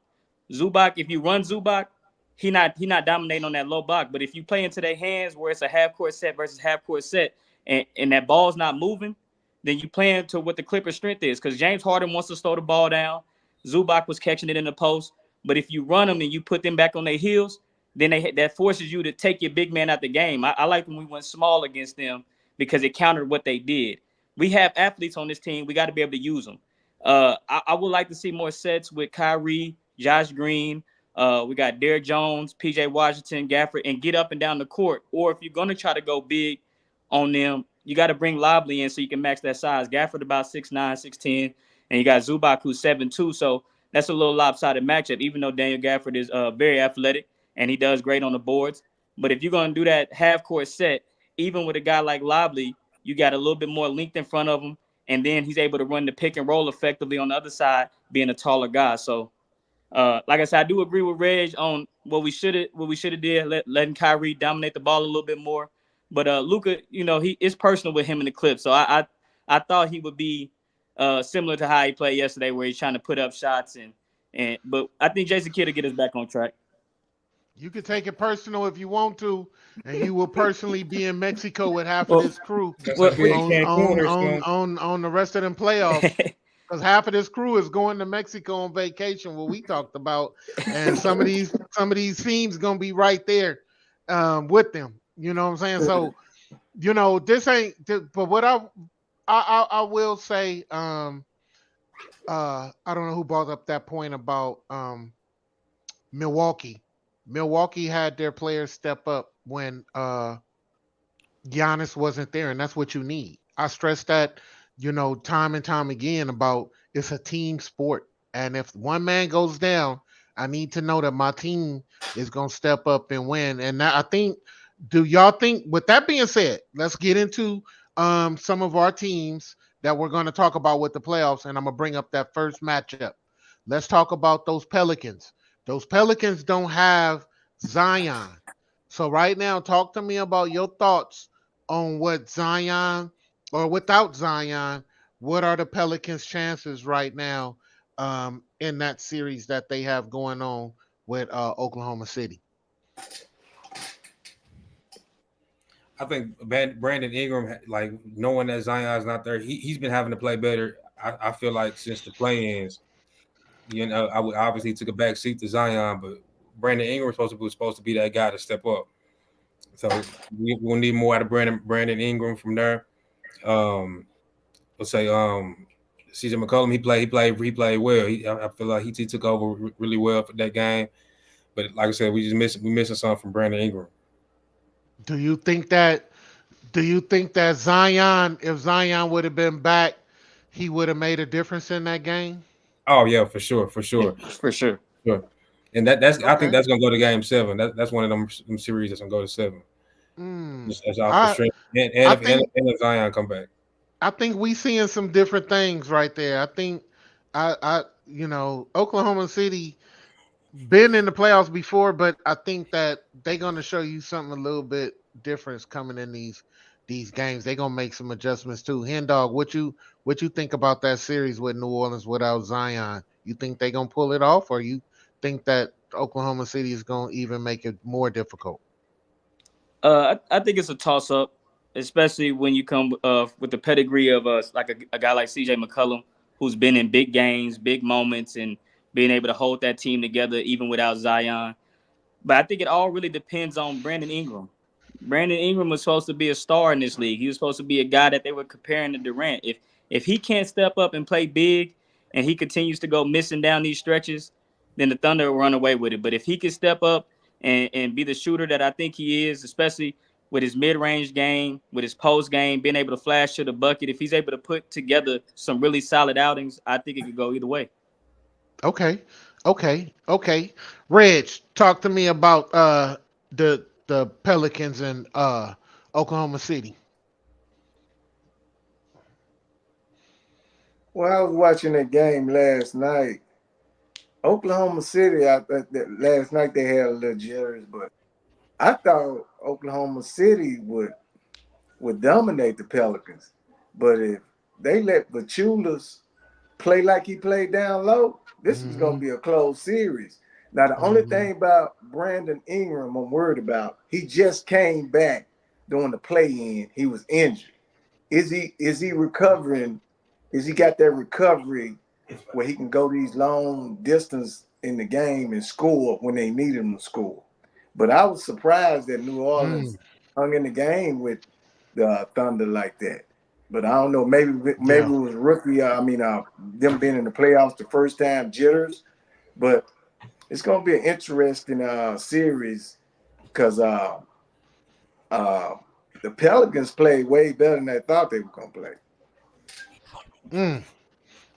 Zubac, if you run Zubac, he not dominating on that low block. But if you play into their hands where it's a half-court set versus half-court set and that ball's not moving, then you playing to what the Clippers' strength is. Because James Harden wants to slow the ball down. Zubac was catching it in the post. But if you run them and you put them back on their heels, then that forces you to take your big man out the game. I like when we went small against them because it countered what they did. We have athletes on this team. We got to be able to use them. I would like to see more sets with Kyrie, Josh Green. We got Derrick Jones, P.J. Washington, Gafford, and get up and down the court. Or if you're going to try to go big on them, you got to bring Lobley in so you can match that size. Gafford about 6'9", 6'10", and you got Zubac who's 7'2", so that's a little lopsided matchup, even though Daniel Gafford is very athletic and he does great on the boards. But if you're going to do that half-court set, even with a guy like Lobley, you got a little bit more length in front of him, and then he's able to run the pick and roll effectively on the other side, being a taller guy. So, like I said, I do agree with Reg on what we should have did, letting Kyrie dominate the ball a little bit more. But Luka, it's personal with him in the clip. So I thought he would be similar to how he played yesterday, where he's trying to put up shots but I think Jason Kidd will get us back on track. You can take it personal if you want to, and you will personally be in Mexico with half of this crew on the rest of them playoffs. Because half of this crew is going to Mexico on vacation, what we talked about, and some of these teams gonna be right there with them. You know what I'm saying? So, this ain't. But what I will say, I don't know who brought up that point about Milwaukee. Milwaukee had their players step up when Giannis wasn't there, and that's what you need. I stress that, time and time again about it's a team sport, and if one man goes down, I need to know that my team is going to step up and win. And I think, do y'all think, with that being said, let's get into some of our teams that we're going to talk about with the playoffs, and I'm going to bring up that first matchup. Let's talk about those Pelicans. Those Pelicans don't have Zion. So right now, talk to me about your thoughts on what Zion, or without Zion, what are the Pelicans' chances right now in that series that they have going on with Oklahoma City? I think Brandon Ingram, like knowing that Zion's not there, he's been having to play better. I feel like since the play-ins, I would obviously took a back seat to Zion, but Brandon Ingram was supposed to be that guy to step up. So we'll need more out of Brandon Ingram from there. Let's say CJ McCollum, he played well. I feel like he took over really well for that game. But like I said, we missing something from Brandon Ingram. Do you think that Zion, if Zion would have been back, he would have made a difference in that game? Oh yeah, for sure. Sure. And that's okay. I think that's gonna go to game 7. That's one of them series that's gonna go to 7. That's all for sure. And if Zion come back. I think we seeing some different things right there. I think Oklahoma City been in the playoffs before, but I think that they're gonna show you something a little bit different coming in these games. They're gonna make some adjustments too. Hendog, what you think about that series with New Orleans without Zion? You think they're gonna pull it off, or you think that Oklahoma City is gonna even make it more difficult? I think it's a toss-up, especially when you come with the pedigree of like a guy like CJ McCollum, who's been in big games, big moments, and being able to hold that team together even without Zion. But I think it all really depends on Brandon Ingram. Brandon Ingram was supposed to be a star in this league. He was supposed to be a guy that they were comparing to Durant. If he can't step up and play big, and he continues to go missing down these stretches, then the Thunder will run away with it. But if he can step up and be the shooter that I think he is, especially with his mid-range game, with his post game, being able to flash to the bucket. If he's able to put together some really solid outings, I think it could go either way. Okay. Okay. Reg, talk to me about the Pelicans and Oklahoma City. Well, I was watching that game last night. Oklahoma City, last night they had a little jitters, but I thought Oklahoma City would dominate the Pelicans. But if they let Vachunas play like he played down low, this is going to be a close series. Now, the only thing about Brandon Ingram I'm worried about, he just came back during the play-in. He was injured. Is he recovering? Is he got that recovery where he can go these long distance in the game and score when they need him to score? But I was surprised that New Orleans hung in the game with the Thunder like that. But I don't know. Maybe it was rookie. Them being in the playoffs the first time, jitters. But it's going to be an interesting series because the Pelicans played way better than I thought they were going to play.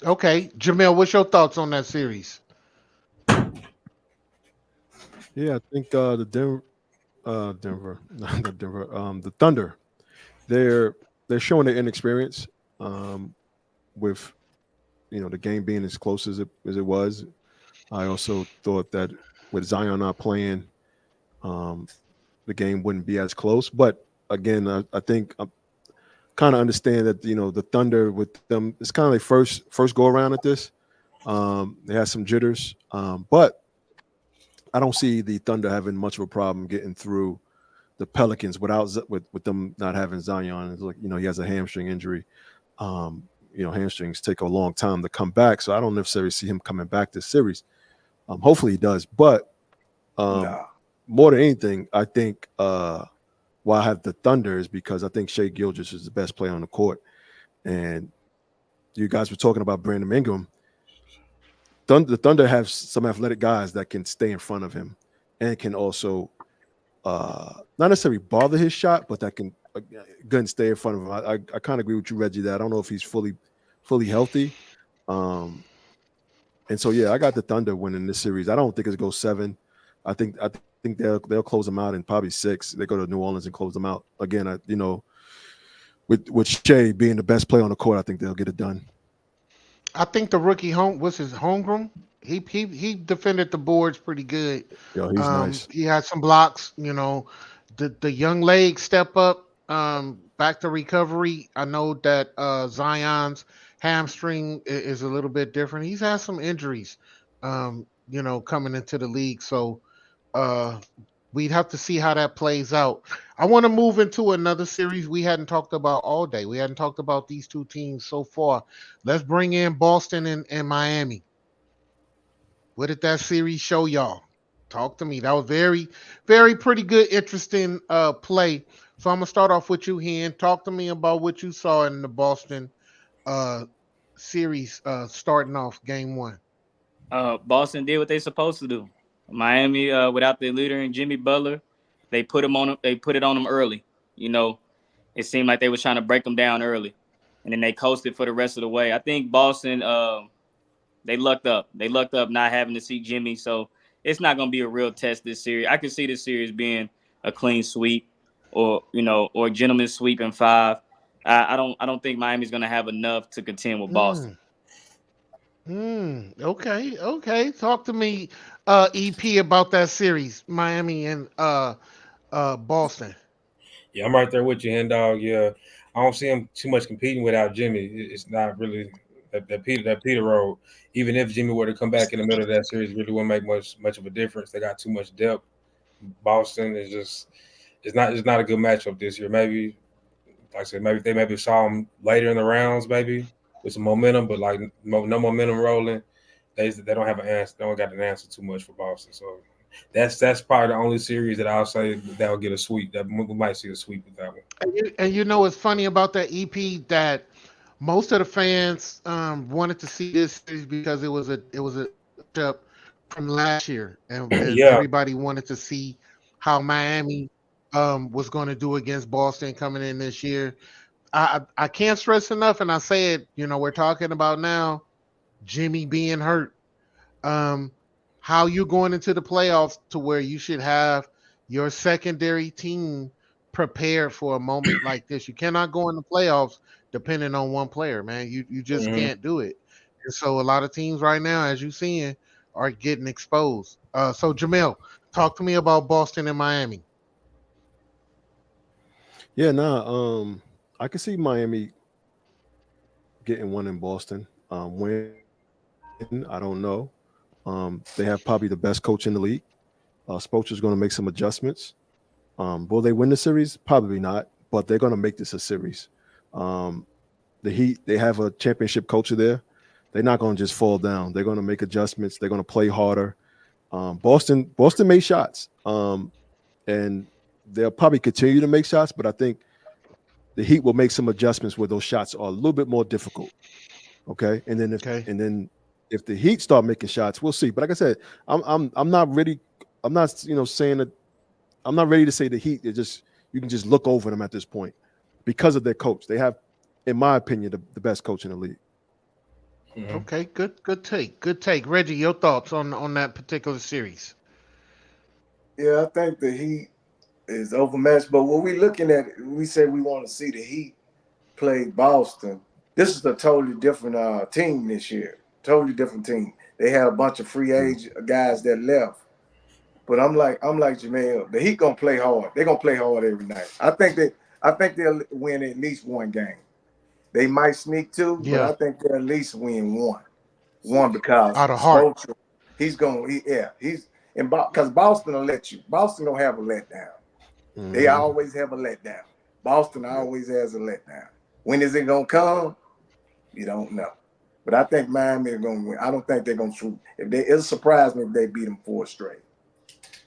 Okay, Jamel, what's your thoughts on that series? Yeah, I think the Thunder, they're showing their inexperience with the game being as close as it was. I also thought that with Zion not playing, the game wouldn't be as close. But again, I think I kind of understand that the Thunder with them, it's kind of like first go around at this. They had some jitters, but I don't see the Thunder having much of a problem getting through the Pelicans with them not having Zion. It's like he has a hamstring injury. Hamstrings take a long time to come back, so I don't necessarily see him coming back this series. Hopefully he does, but more than anything, I think why I have the Thunder is because I think Shai Gilgeous is the best player on the court, and you guys were talking about Brandon Ingram. The Thunder have some athletic guys that can stay in front of him and can also not necessarily bother his shot, but that can again stay in front of him. I kind of agree with you, Reggie, that I don't know if he's fully healthy. And so yeah, I got the Thunder winning this series. I don't think it goes 7. I think they'll close them out in probably 6. They go to New Orleans and close them out. Again, with Shai being the best player on the court, I think they'll get it done. I think the rookie Holmgren. He defended the boards pretty good. Yo, he's nice. He had some blocks. The young legs step up. Back to recovery. I know that Zion's hamstring is a little bit different. He's had some injuries, coming into the league. So we'd have to see how that plays out. I want to move into another series we hadn't talked about all day. We hadn't talked about these two teams so far. Let's bring in Boston and Miami. What did that series show y'all? Talk to me. That was very, very pretty good, interesting play. So I'm going to start off with you, Hen. Talk to me about what you saw in the Boston series starting off game 1. Boston did what they're supposed to do. Miami, without their leader and Jimmy Butler, they put it on them early. It seemed like they were trying to break them down early, and then they coasted for the rest of the way. I think Boston, they lucked up. They lucked up not having to see Jimmy, so it's not going to be a real test this series. I could see this series being a clean sweep, or a gentleman's sweep in 5. I don't think Miami's going to have enough to contend with Boston. Okay. Talk to me, EP, about that series, Miami and Boston. Yeah, I'm right there with you, Hen Dog. Yeah, I don't see him too much competing without Jimmy. It's not really that Peter road. Even if Jimmy were to come back in the middle of that series, really wouldn't make much of a difference. They got too much depth. Boston is just it's not a good matchup this year. Maybe, like I said, maybe saw them later in the rounds, maybe with some momentum, but like no momentum rolling. They don't have an answer. They don't got an answer too much for Boston. So that's probably the only series that I'll say that will get a sweep. That we might see a sweep with that one. And what's funny about that, EP, that most of the fans wanted to see this series because it was a matchup from last year, and Yeah. everybody wanted to see how Miami was going to do against Boston coming in this year. I can't stress enough, and I say it. We're talking about now Jimmy being hurt. Um, how you going into the playoffs to where you should have your secondary team prepared for a moment like this. You cannot go in the playoffs depending on one player, man. You just Mhm. can't do it. And so a lot of teams right now, as you're seeing, are getting exposed. So Jamel, talk to me about Boston and Miami. Yeah, I can see Miami getting one in Boston. When I don't know. They have probably the best coach in the league. Spoelstra's going to make some adjustments. Will they win the series? Probably not, but they're going to make this a series. Um, the Heat, they have a championship culture there. They're not going to just fall down. They're going to make adjustments. They're going to play harder. Boston made shots, and they'll probably continue to make shots, but I think the Heat will make some adjustments where those shots are a little bit more difficult. Okay, and then Okay. if the Heat start making shots, we'll see. But like I said, I'm not ready. I'm not saying that I'm not ready to say the Heat. You can just look over them at this point because of their coach. They have, in my opinion, the best coach in the league. Mhm. Okay, good take. Reggie, your thoughts on that particular series? Yeah, I think the Heat is overmatched. But what we looking at, we say we want to see the Heat play Boston. This is a totally different team this year. Totally different team. They have a bunch of free agent guys that left. But I'm like Jamel. The Heat gonna play hard. They're gonna play hard every night. I think they'll win at least one game. They might sneak two, but Yeah, I think they'll at least win one. One because out of heart. Spoelstra, he's because Boston will let you. Boston don't have a letdown. They Mhm. always have a letdown. Boston Yeah. always has a letdown. When is it gonna come? You don't know. But I think Miami are gonna win. I don't think they're gonna swoop. It'll surprise me if they beat them 4 straight.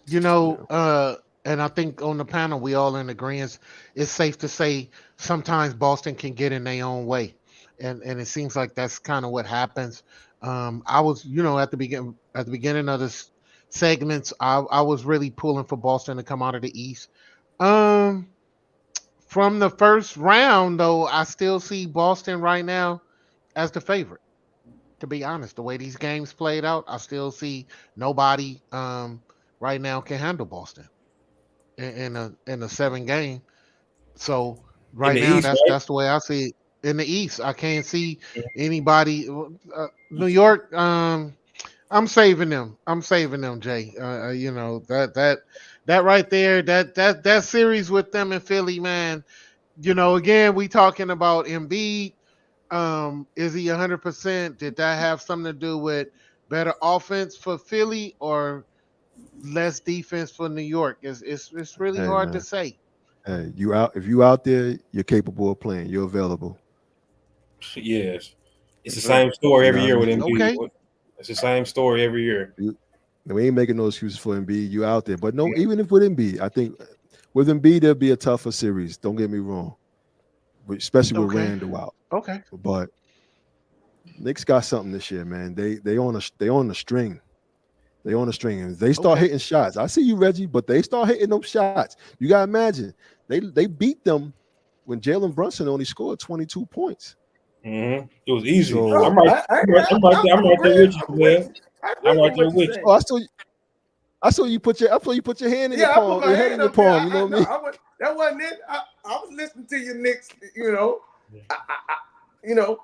You Yeah. know, and I think on the panel we all in agreement. It's safe to say sometimes Boston can get in their own way, and it seems like that's kind of what happens. I was, at the beginning of this segments, I was really pulling for Boston to come out of the East. Um, from the first round, though, I still see Boston right now as the favorite. To be honest, the way these games played out, I still see nobody right now can handle Boston in a 7 game. So In right the now, East, that's the way I see it. In the East, I can't see anybody. New York, I'm saving them. I'm saving them, Jay. That right there, that series with them in Philly, man. Again, we talking about Embiid. Is he 100%? Did that have something to do with better offense for Philly or less defense for New York? It's really Hey hard to man. say. Hey, you out? If you out there, you're capable of playing. You're available. right? Yes. It's the Yes, sir. same story You know every what I year with mean? Embiid. Okay. It's the same story every year. You, we ain't making no excuses for Embiid. You out there, but no. Even if with Embiid, I think with Embiid there'll be a tougher series. Don't get me wrong, especially with Okay. Randall out. Okay. But Knicks got something this year, man. They on a string. They on the string, and they start Okay. hitting shots. I see you, Reggie, but they start hitting those shots. You gotta imagine they beat them when Jalen Brunson only scored 22 points. It was easy. So, I'm right there with you, man. I I'm agree right with there what with you're you. saying. I saw you put your hand in your Yeah, I put palm, my your head in hand your up there. palm. You know what I mean? That wasn't it. I was listening to your Knicks. You know,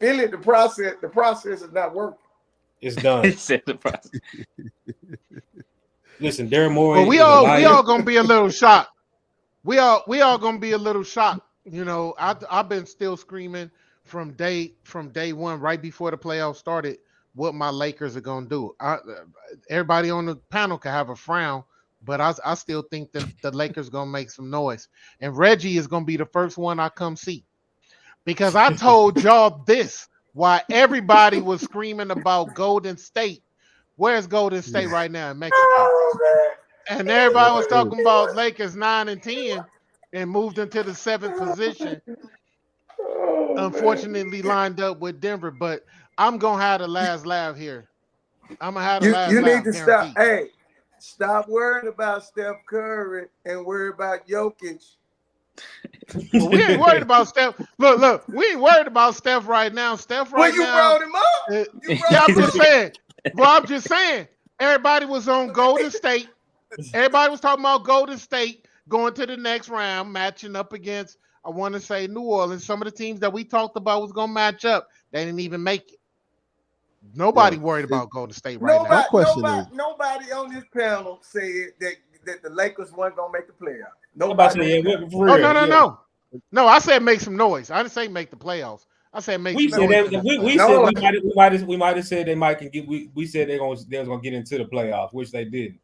feel it. The process is not working. It's He done. said the process. Listen, Darren Moore But is we a all liar. gonna be a little shocked. We all gonna be a little shocked. I've been still screaming from day one, right before the playoffs started, what my Lakers are gonna do. Everybody on the panel can have a frown, but I still think that the Lakers gonna make some noise. And Reggie is gonna be the first one I come see because I told y'all this while everybody was screaming about Golden State. Where's Golden State right now in Mexico? Oh And Yes, everybody was sir. talking about Lakers 9 and 10 and moved into the seventh position. man. Oh man. Unfortunately, lined up with Denver, but I'm gonna have the last laugh here. I'm gonna have the You last you need laugh, to stop. guaranteed. Hey, stop worrying about Steph Curry and worry about Jokic. Well, we ain't worried about Steph. Look, we ain't worried about Steph right now. Steph Well, right you now. brought him up. uh, You yeah, brought I'm him just up. saying. Well, I'm just saying. Everybody was on Golden State. Everybody was talking about Golden State going to the next round, matching up against, I want to say, New Orleans. Some of the teams that we talked about was gonna match up. They didn't even make it. Nobody Yo, worried it- about Golden State right now. My question is- Nobody on this panel said that the Lakers weren't gonna make the playoffs. I'm about to Nobody. say, yeah, for Oh real, yeah. no. No, I said make some noise. I didn't say make the playoffs. I said make We some said noise. that, in the we playoffs. said we might have said they might can get. We said they was gonna get into the playoffs, which they didn't.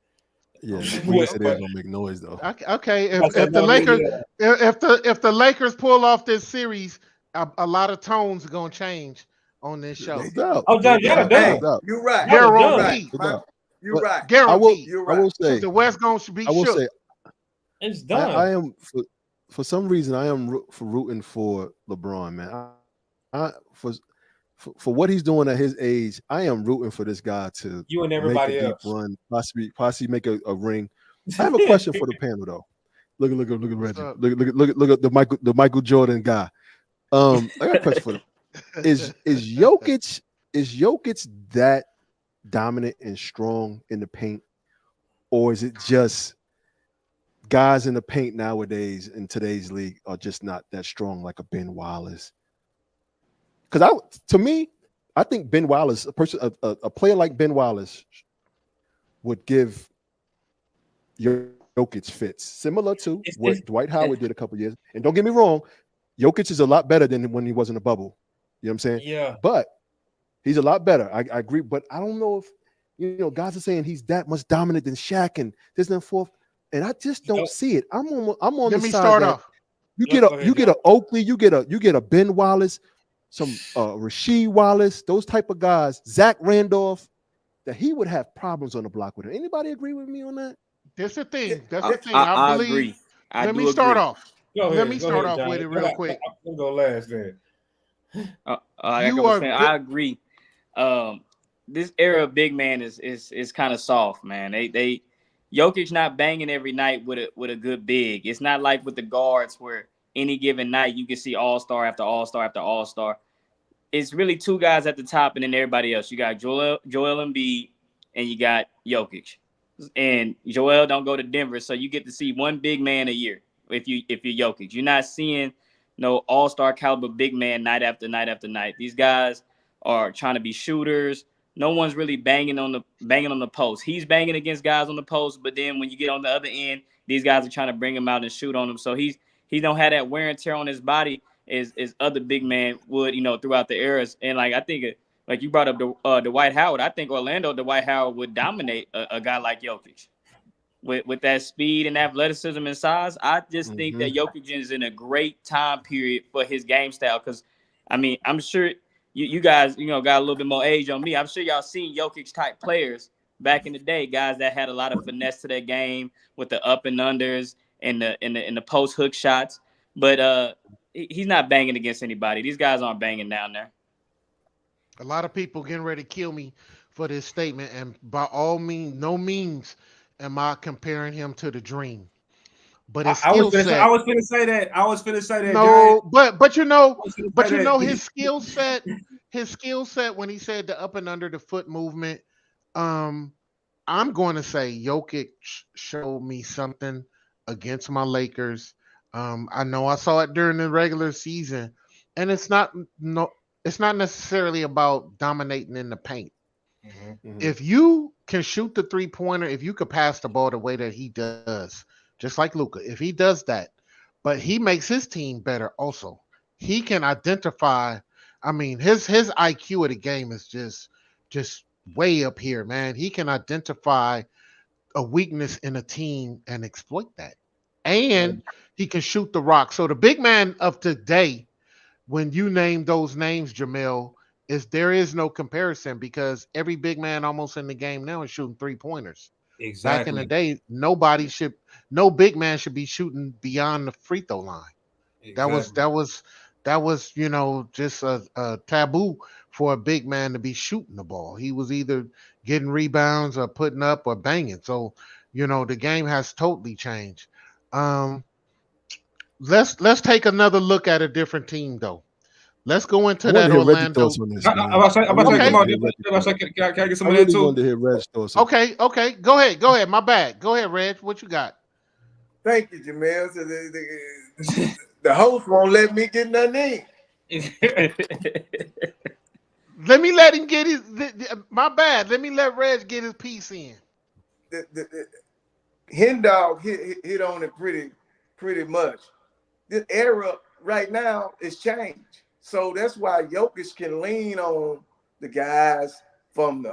Yeah, Okay. we said they were gonna make noise though. Okay, I said if the no, Lakers yeah. if the Lakers pull off this series, a lot of tones are gonna change on this show. No doubt. Oh, John, No y'all doubt. done. No doubt. You're right. Guaranteed. No doubt. You're But right. I will. Guaranteed. You're I will right. say. The West gonna be I will shook. say. It's done. I am for some reason I am rooting for LeBron, man. I for what he's doing at his age, I am rooting for this guy to You and make everybody a deep else. run, possibly make a ring. I have a question for the panel though. Look at Reggie. up? Look at the Michael Jordan guy. I got a question for them. Is Jokic that dominant and strong in the paint, or is it just guys in the paint nowadays in today's league are just not that strong like a Ben Wallace? Because to me, I think Ben Wallace, a player like Ben Wallace, would give Jokic fits similar to what Dwight Howard did a couple years. And don't get me wrong, Jokic is a lot better than when he was in the bubble. You know what I'm saying? Yeah. But he's a lot better. I agree. But I don't know if guys are saying he's that much dominant than Shaq and this and forth. And I just don't see it. I'm on Let the me side start that off. you Go get ahead, a Oakley, you get a Ben Wallace, some Rasheed Wallace, those type of guys, Zach Randolph, that he would have problems on the block with him. Anybody agree with me on that? That's the thing. That's the thing. I believe. agree. Let me start off. Go Let ahead, me go start ahead, off John. with it real quick. I'm gonna go last then. Like I You was are saying, good- I agree. This era of big man is kind of soft, man. They Jokic not banging every night with a good big. It's not like with the guards where any given night you can see all-star after all-star after all-star. It's really two guys at the top and then everybody else. You got Joel Embiid and you got Jokic. And Joel don't go to Denver, so you get to see one big man a year if you're Jokic. You're not seeing no all-star caliber big man night after night after night. These guys are trying to be shooters. No one's really banging on the post. He's banging against guys on the post, but then when you get on the other end, these guys are trying to bring him out and shoot on him. So he don't have that wear and tear on his body as other big men would, throughout the eras. And like I think, like you brought up the Dwight Howard. I think Orlando Dwight Howard would dominate a guy like Jokic with that speed and athleticism and size. I just think that Jokic is in a great time period for his game style. Because I mean, I'm sure. You guys, got a little bit more age on me. I'm sure y'all seen Jokic type players back in the day, guys that had a lot of finesse to their game with the up and unders and the post hook shots. But he's not banging against anybody. These guys aren't banging down there. A lot of people getting ready to kill me for this statement, and by all means, no means am I comparing him to the Dream. But his I skill was set. finna say that. No, but Giant. his skill set when he said the up and under the foot movement, I'm going to say Jokic showed me something against my Lakers. I know I saw it during the regular season, and it's not necessarily about dominating in the paint. If you can shoot the 3-pointer, if you could pass the ball the way that he does, just like Luka, if he does that, but he makes his team better also. He can identify. I mean, his IQ of the game is just way up here, man. He can identify a weakness in a team and exploit that. And he can shoot the rock. So the big man of today, when you name those names, Jamel, there is no comparison because every big man almost in the game now is shooting 3-pointers. Exactly. Back in the day, no big man should be shooting beyond the free throw line. Exactly. That was just a taboo for a big man to be shooting the ball. He was either getting rebounds or putting up or banging. So, the game has totally changed. Let's take another look at a different team though. Let's go into I want that to hear Reggie Orlando. thoughts on this. I'm Man. about to say, Okay. come on. Reggie I'm about to say, can I get some I of that really too? wanted to hear Reg's thoughts. On Okay. Go ahead. My bad. Go ahead, Reg. What you got? Thank you, Jamel. So the host won't let me get nothing in. Let me let him get his. My bad. Let me let Reg get his piece in. The Hen Dog hit on it pretty much. This era right now is changed. So that's why Jokic can lean on the guys from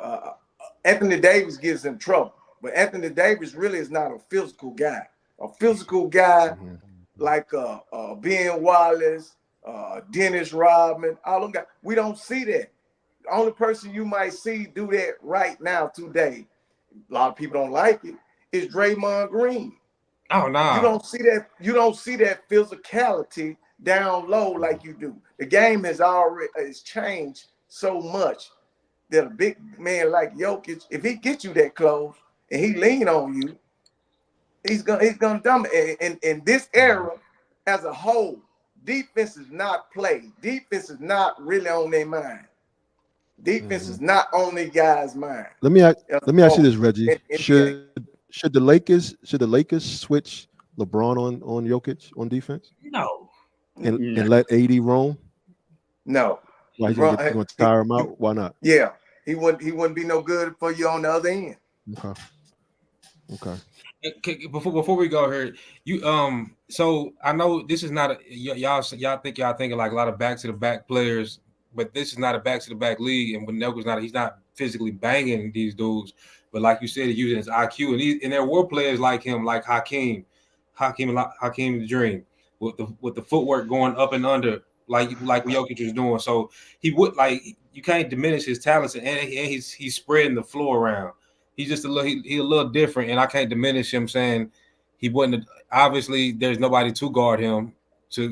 Anthony Davis gives him trouble. But Anthony Davis really is not a physical guy. A physical guy like Ben Wallace, Dennis Rodman, all them guys. We don't see that. The only person you might see do that right now today, a lot of people don't like it, is Draymond Green. Oh no. You don't see that physicality down low like you do. The game has changed so much that a big man like Jokic, if he gets you that close and he lean on you, he's gonna dominate. And in this era, as a whole, defense is not played. Defense is not really on their mind. Defense is not on the guy's mind. Let me ask you this, Reggie. And Should the Lakers switch LeBron on Jokic on defense No. and let AD roam? No. Why he's going to tire him out? Why not? Yeah, he wouldn't be no good for you on the other end. Okay. Before we go here, you so I know this is not y'all thinking like a lot of back to the back players, but this is not a back to the back league, and when he's not physically banging these dudes, but like you said, he's using his IQ, and there were players like him, like Hakeem the Dream, with the footwork going up and under, like Jokic was doing. So he would you can't diminish his talents, and he's spreading the floor around. He's just a little different, and I can't diminish him saying he wouldn't. Obviously, there's nobody to guard him to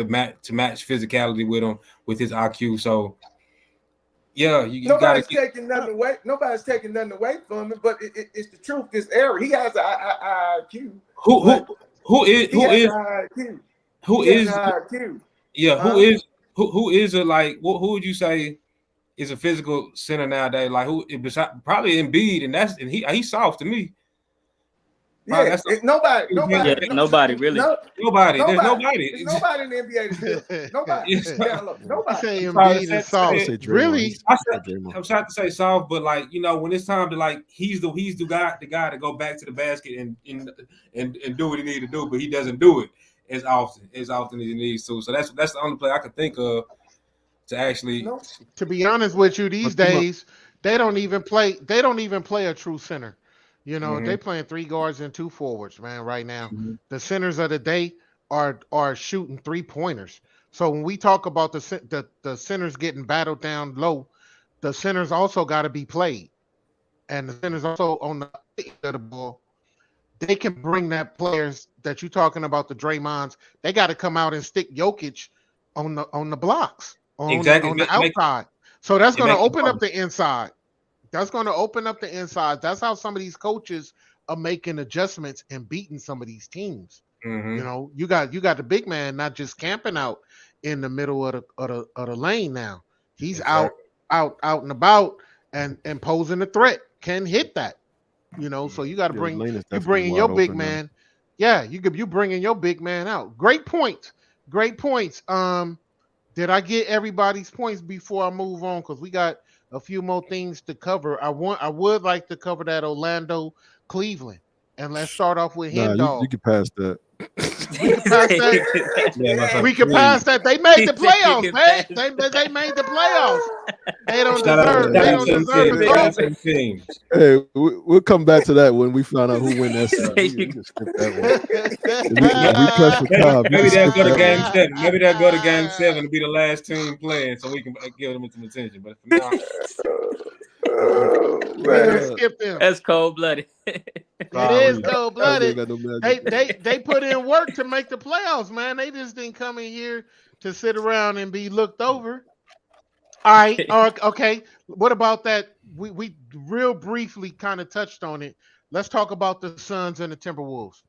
match physicality with him with his IQ. So yeah, you nobody's taking nothing away. Nobody's taking nothing away from him, but it's the truth. This era, he has an IQ. Who is who would you say is a physical center nowadays? Like who? Probably Embiid, and he's soft to me. Yeah, nobody really. Nobody. There's nobody. There's nobody in the NBA. Nobody. Nobody. Say Embiid is soft. Really? I'm trying to say soft, but when it's time to he's the guy to go back to the basket and do what he needs to do, but he doesn't do it as often as he needs to. So that's the only play I could think of to actually. To be honest with you, these days they don't even play a true center. They playing 3 guards and 2 forwards, man. Right now, the centers of the day are shooting 3-pointers. So when we talk about the centers getting battled down low, the centers also got to be played, and the centers also on the end of the ball. They can bring that players that you're talking about, the Draymonds. They got to come out and stick Jokic on the blocks on the outside. So that's going to open up the inside. That's going to open up the inside. That's how some of these coaches are making adjustments and beating some of these teams. You got the big man not just camping out in the middle of the lane now. He's out and about and posing a threat. Can hit that. So you got to bringing your big man. Yeah, you bringing your big man out. Great points. Did I get everybody's points before I move on? Because we got a few more things to cover. I would like to cover that Orlando Cleveland, and let's start off with Hen Dog. You can pass that. We can pass that. They made the playoffs, man. They made the playoffs. They don't deserve it. Hey, we'll come back to that when we find out who win that series. You can skip that one. Maybe they'll go to game 7. Maybe they'll go to game 7 and be the last team playing, so we can give them some attention. But for now, Skip them. That's cold blooded. It is Sorry. cold Cavs ain't blooded. got no magic. They put in work to make the playoffs, man. They just didn't come in here to sit around and be looked over. All right. Okay. What about that? We real briefly kind of touched on it. Let's talk about the Suns and the Timberwolves.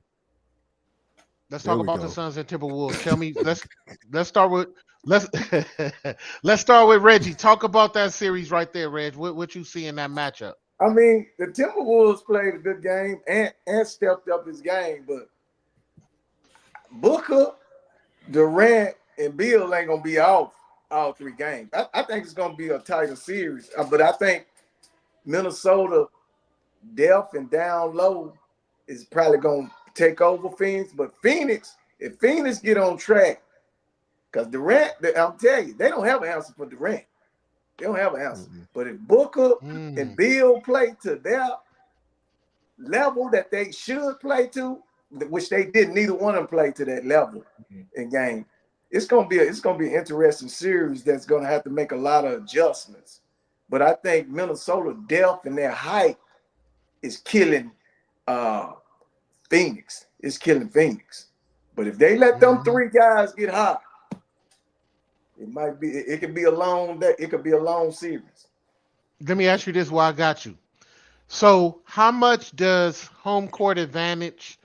Let's There talk we about the go. Suns and Timberwolves. Tell me. Let's start with let's let's start with Reggie. Talk about that series right there, Reg. What you see in that matchup? I mean, the Timberwolves played a good game and stepped up his game, but Booker, Durant, and Bill ain't gonna be off all 3 games. I think it's gonna be a tighter series, but I think Minnesota depth and down low is probably gonna take over Phoenix. But Phoenix, if Phoenix get on track, because Durant, I'm telling you, they don't have an answer for Durant. They don't have an answer. But if Booker and Bill play to their level that they should play to, which they didn't, neither one of them play to that level in game, it's gonna be an interesting series that's gonna have to make a lot of adjustments. But I think Minnesota depth and their height is killing Phoenix. It's killing Phoenix. But if they let them 3 guys get hot, it could be a long series. Let me ask you this while I got you. So, how much does home court advantage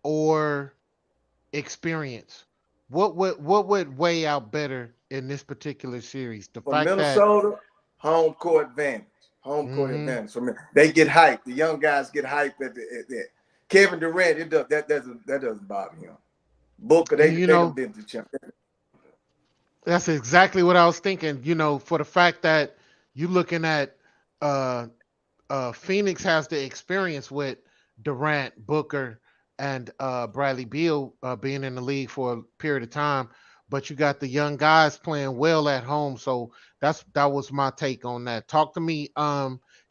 or experience? What would weigh out better in this particular series? The For fact Minnesota, home court advantage. Home court advantage. For me, they get hyped. The young guys get hyped at that. Kevin Durant, that doesn't bother him. Booker, they done been to champion. that's exactly what I was thinking. For the fact that you're looking at Phoenix has the experience with Durant, Booker, and Bradley Beal being in the league for a period of time, but you got the young guys playing well at home. So that was my take on that. Talk to me,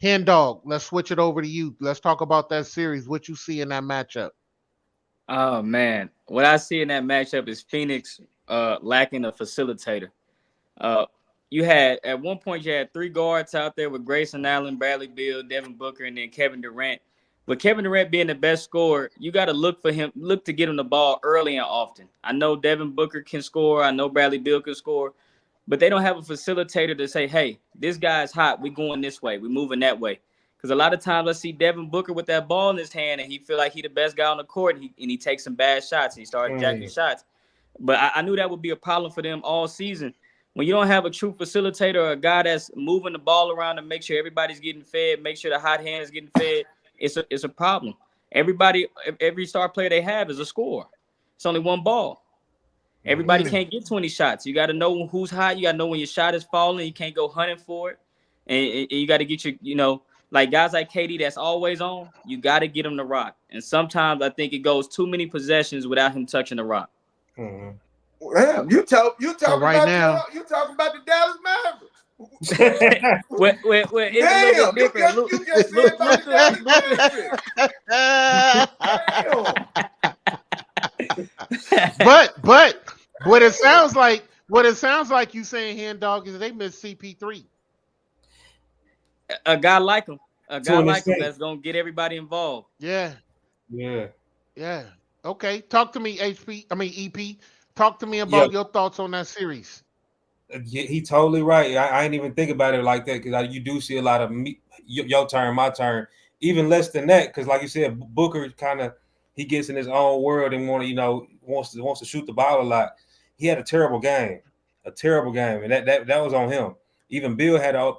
Hen Dog. Let's switch it over to you. Let's talk about that series. What you see in that matchup? Oh man, what I see in that matchup is Phoenix lacking a facilitator. You had at one point you had 3 guards out there with Grayson Allen, Bradley Beal, Devin Booker, and then Kevin Durant. But Kevin Durant being the best scorer, you got to look to get him the ball early and often. I know Devin Booker can score. I know Bradley Beal can score. But they don't have a facilitator to say, hey, this guy's hot. We're going this way. We're moving that way. Because a lot of times I see Devin Booker with that ball in his hand and he feel like he the best guy on the court and he takes some bad shots and he started jacking shots. But I knew that would be a problem for them all season. When you don't have a true facilitator or a guy that's moving the ball around to make sure everybody's getting fed, make sure the hot hand is getting fed, it's a problem. Every star player they have is a scorer. It's only one ball. Everybody can't get 20 shots. You got to know who's hot. You got to know when your shot is falling. You can't go hunting for it. And you got to get like guys like KD that's always on, you got to get him to rock. And sometimes I think it goes too many possessions without him touching the rock. Damn, you talking right about now. You talking about the Dallas Mavericks? Well, it's a little bit different. You just said about the Dallas Mavericks. But what it sounds like you saying, Hen Dog, is they miss CP3. A guy like him, that's gonna get everybody involved. Yeah. Yeah. Okay. Talk to me, EP. Talk to me about your thoughts on that series. Yeah, he totally right. I ain't even think about it like that because you do see a lot of your turn, my turn, even less than that. Because like you said, Booker he gets in his own world and wants to shoot the ball a lot. He had a terrible game, and that was on him. Even Bill had a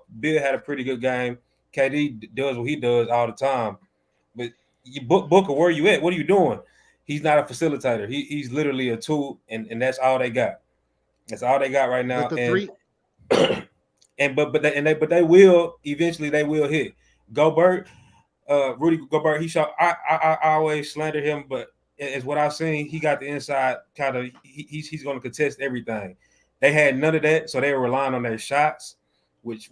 pretty good game. KD does what he does all the time, but Booker, where you at? What are you doing? He's not a facilitator. He's literally a tool, and that's all they got. That's all they got right now. But the three, but they will eventually. They will hit. Gobert, Rudy Gobert. He shot. I always slander him, but as what I've seen, he got the inside kind of. He's going to contest everything. They had none of that, so they were relying on their shots, which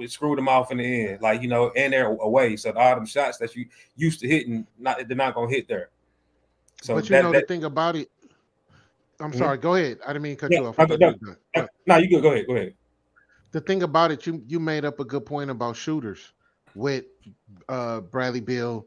screwed them off in the end. Like and they're away, so all them shots that you used to hitting, they're not going to hit there. So but the thing about it. I'm sorry. Go ahead. I didn't mean to cut you off. No, you good. Go ahead. The thing about it, you made up a good point about shooters with Bradley Beal,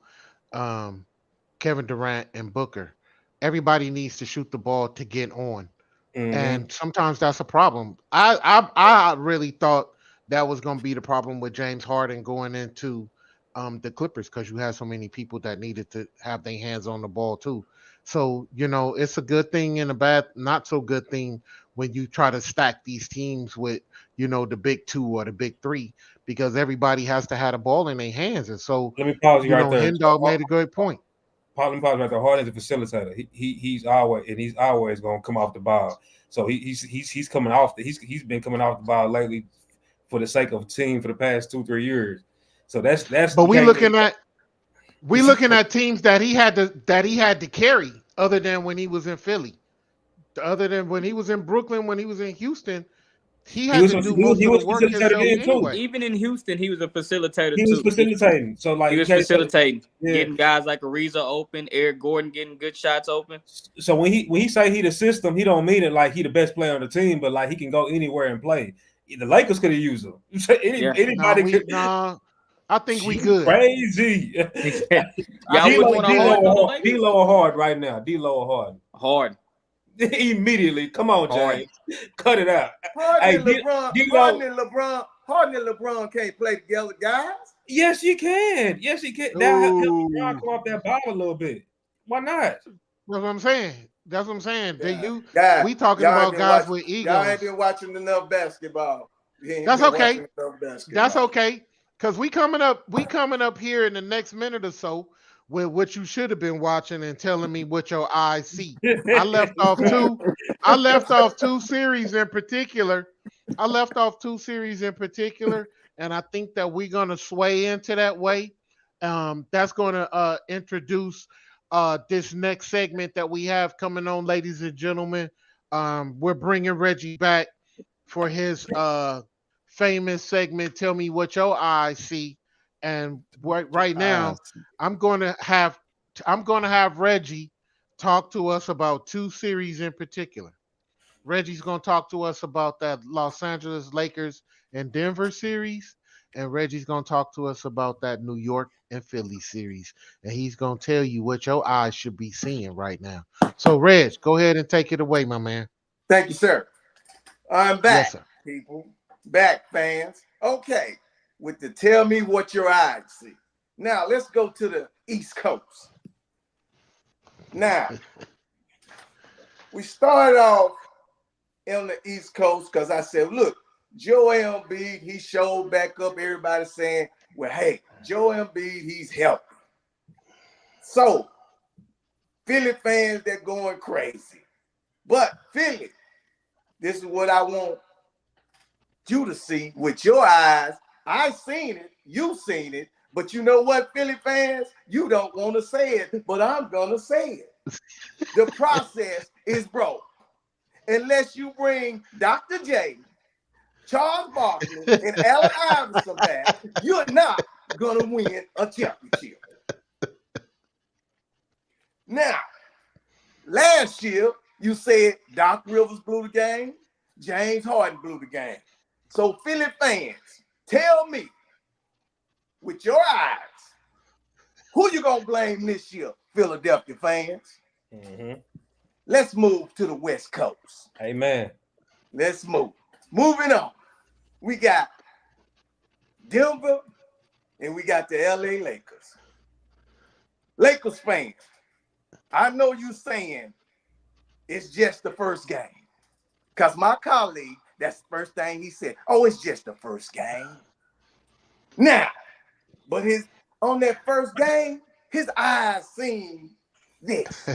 Kevin Durant and Booker. Everybody needs to shoot the ball to get on. And sometimes that's a problem. I really thought that was going to be the problem with James Harden going into the Clippers, because you had so many people that needed to have their hands on the ball too. So it's a good thing and a bad, not so good thing when you try to stack these teams with the big two or the big three, because everybody has to have the ball in their hands. And so Let me pause you right there. Hendog made a good point. Let me pause right there. Harden's a facilitator. He's always going to come off the ball. So he's coming off he's been coming off the ball lately for the sake of team for the past 2-3 years. So that's. But we looking at teams that he had to carry, other than when he was in Philly, other than when he was in Brooklyn, when he was in Houston. He had to do most of the work himself anyway. Even in Houston, he was a facilitator. He was facilitating. So he was facilitating, getting guys like Ariza open, Eric Gordon getting good shots open. So when he say he the system, he don't mean it like he the best player on the team, but like he can go anywhere and play. The Lakers could have used him. Anybody could. I think we good. Crazy. D-Lo or Hard right now. D-Lo or Hard. Hard. Immediately. Come on, James. Cut it out. Harden and LeBron can't play together, guys. Yes, you can. Yes, he can. Now LeBron come off that ball a little bit. Why not? That's what I'm saying. Yeah. We talking about guys with egos. Y'all ain't been watching enough basketball. That's okay. That's okay. Because we coming up here in the next minute or so with what you should have been watching and telling me what your eyes see. I left off two series in particular. And I think that we're gonna sway into that way. That's gonna introduce this next segment that we have coming on, ladies and gentlemen. We're bringing Reggie back for his famous segment, Tell Me What Your Eyes See. And right now, I'm gonna have Reggie talk to us about two series in particular. Reggie's gonna talk to us about that Los Angeles Lakers and Denver series, and Reggie's gonna talk to us about that New York and Philly series, and he's gonna tell you what your eyes should be seeing right now. So, Reg, go ahead and take it away, my man. Thank you, sir. I'm back, yes, sir. People. Back, fans. Okay. With the Tell Me What Your Eyes See. Now, let's go to the East Coast. Now, we started off on the East Coast because I said, look, Joel Embiid, he showed back up. Everybody saying, well, hey, Joel Embiid, he's healthy. So, Philly fans, they're going crazy. But Philly, this is what I want you to see with your eyes. I seen it, you seen it, but you know what, Philly fans? You don't want to say it, but I'm gonna say it. The process is broke. Unless you bring Dr. J, Charles Barkley, and Allen Iverson back, you're not gonna win a championship. Now, last year, you said Doc Rivers blew the game, James Harden blew the game. So Philly fans, tell me, with your eyes, who you gonna blame this year, Philadelphia fans? Mm-hmm. Let's move to the West Coast. Amen. Let's move. Moving on. We got Denver and we got the LA Lakers. Lakers fans, I know you saying it's just the first game. Because my colleague, that's the first thing he said. Oh, it's just the first game. Now, but on that first game, his eyes seen this.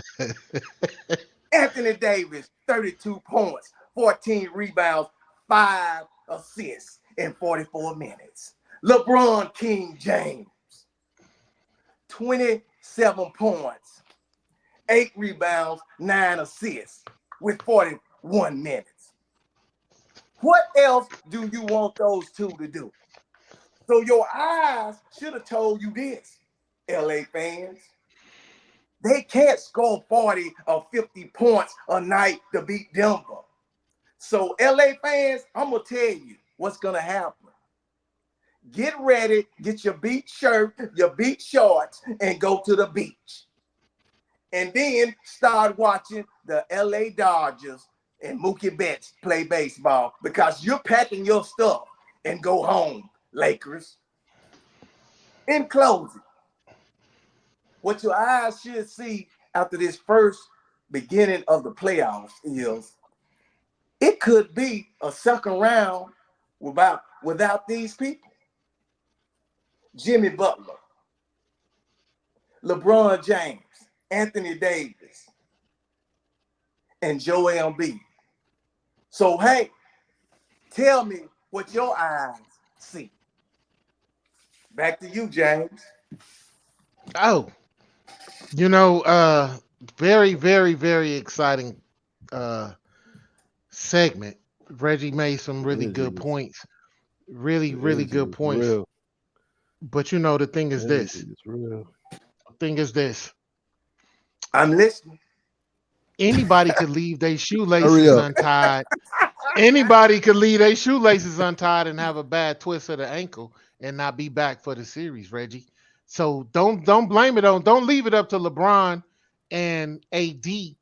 Anthony Davis, 32 points, 14 rebounds, 5 assists in 44 minutes. LeBron King James, 27 points, 8 rebounds, 9 assists with 41 minutes. What else do you want those two to do? So your eyes should have told you this, LA fans. They can't score 40 or 50 points a night to beat Denver. So LA fans, I'm going to tell you what's going to happen. get ready, get your beach shirt, your beach shorts, and go to the beach. And then start watching the LA Dodgers and Mookie Betts play baseball because you're packing your stuff and go home, Lakers. In closing, what your eyes should see after this first beginning of the playoffs is it could be a second round without these people. Jimmy Butler, LeBron James, Anthony Davis, and Joel Embiid. So, hey, tell me what your eyes see. Back to you, James. Oh, very, very, very exciting segment. Reggie made some really good points. Really, really good points. Real. But the thing is this. It's real. The thing is this. I'm listening. Anybody could leave their Hurry shoelaces up. untied. Anybody could leave their shoelaces untied and have a bad twist of the ankle and not be back for the series, Reggie. So don't blame it on. Don't leave it up to LeBron and AD to Man,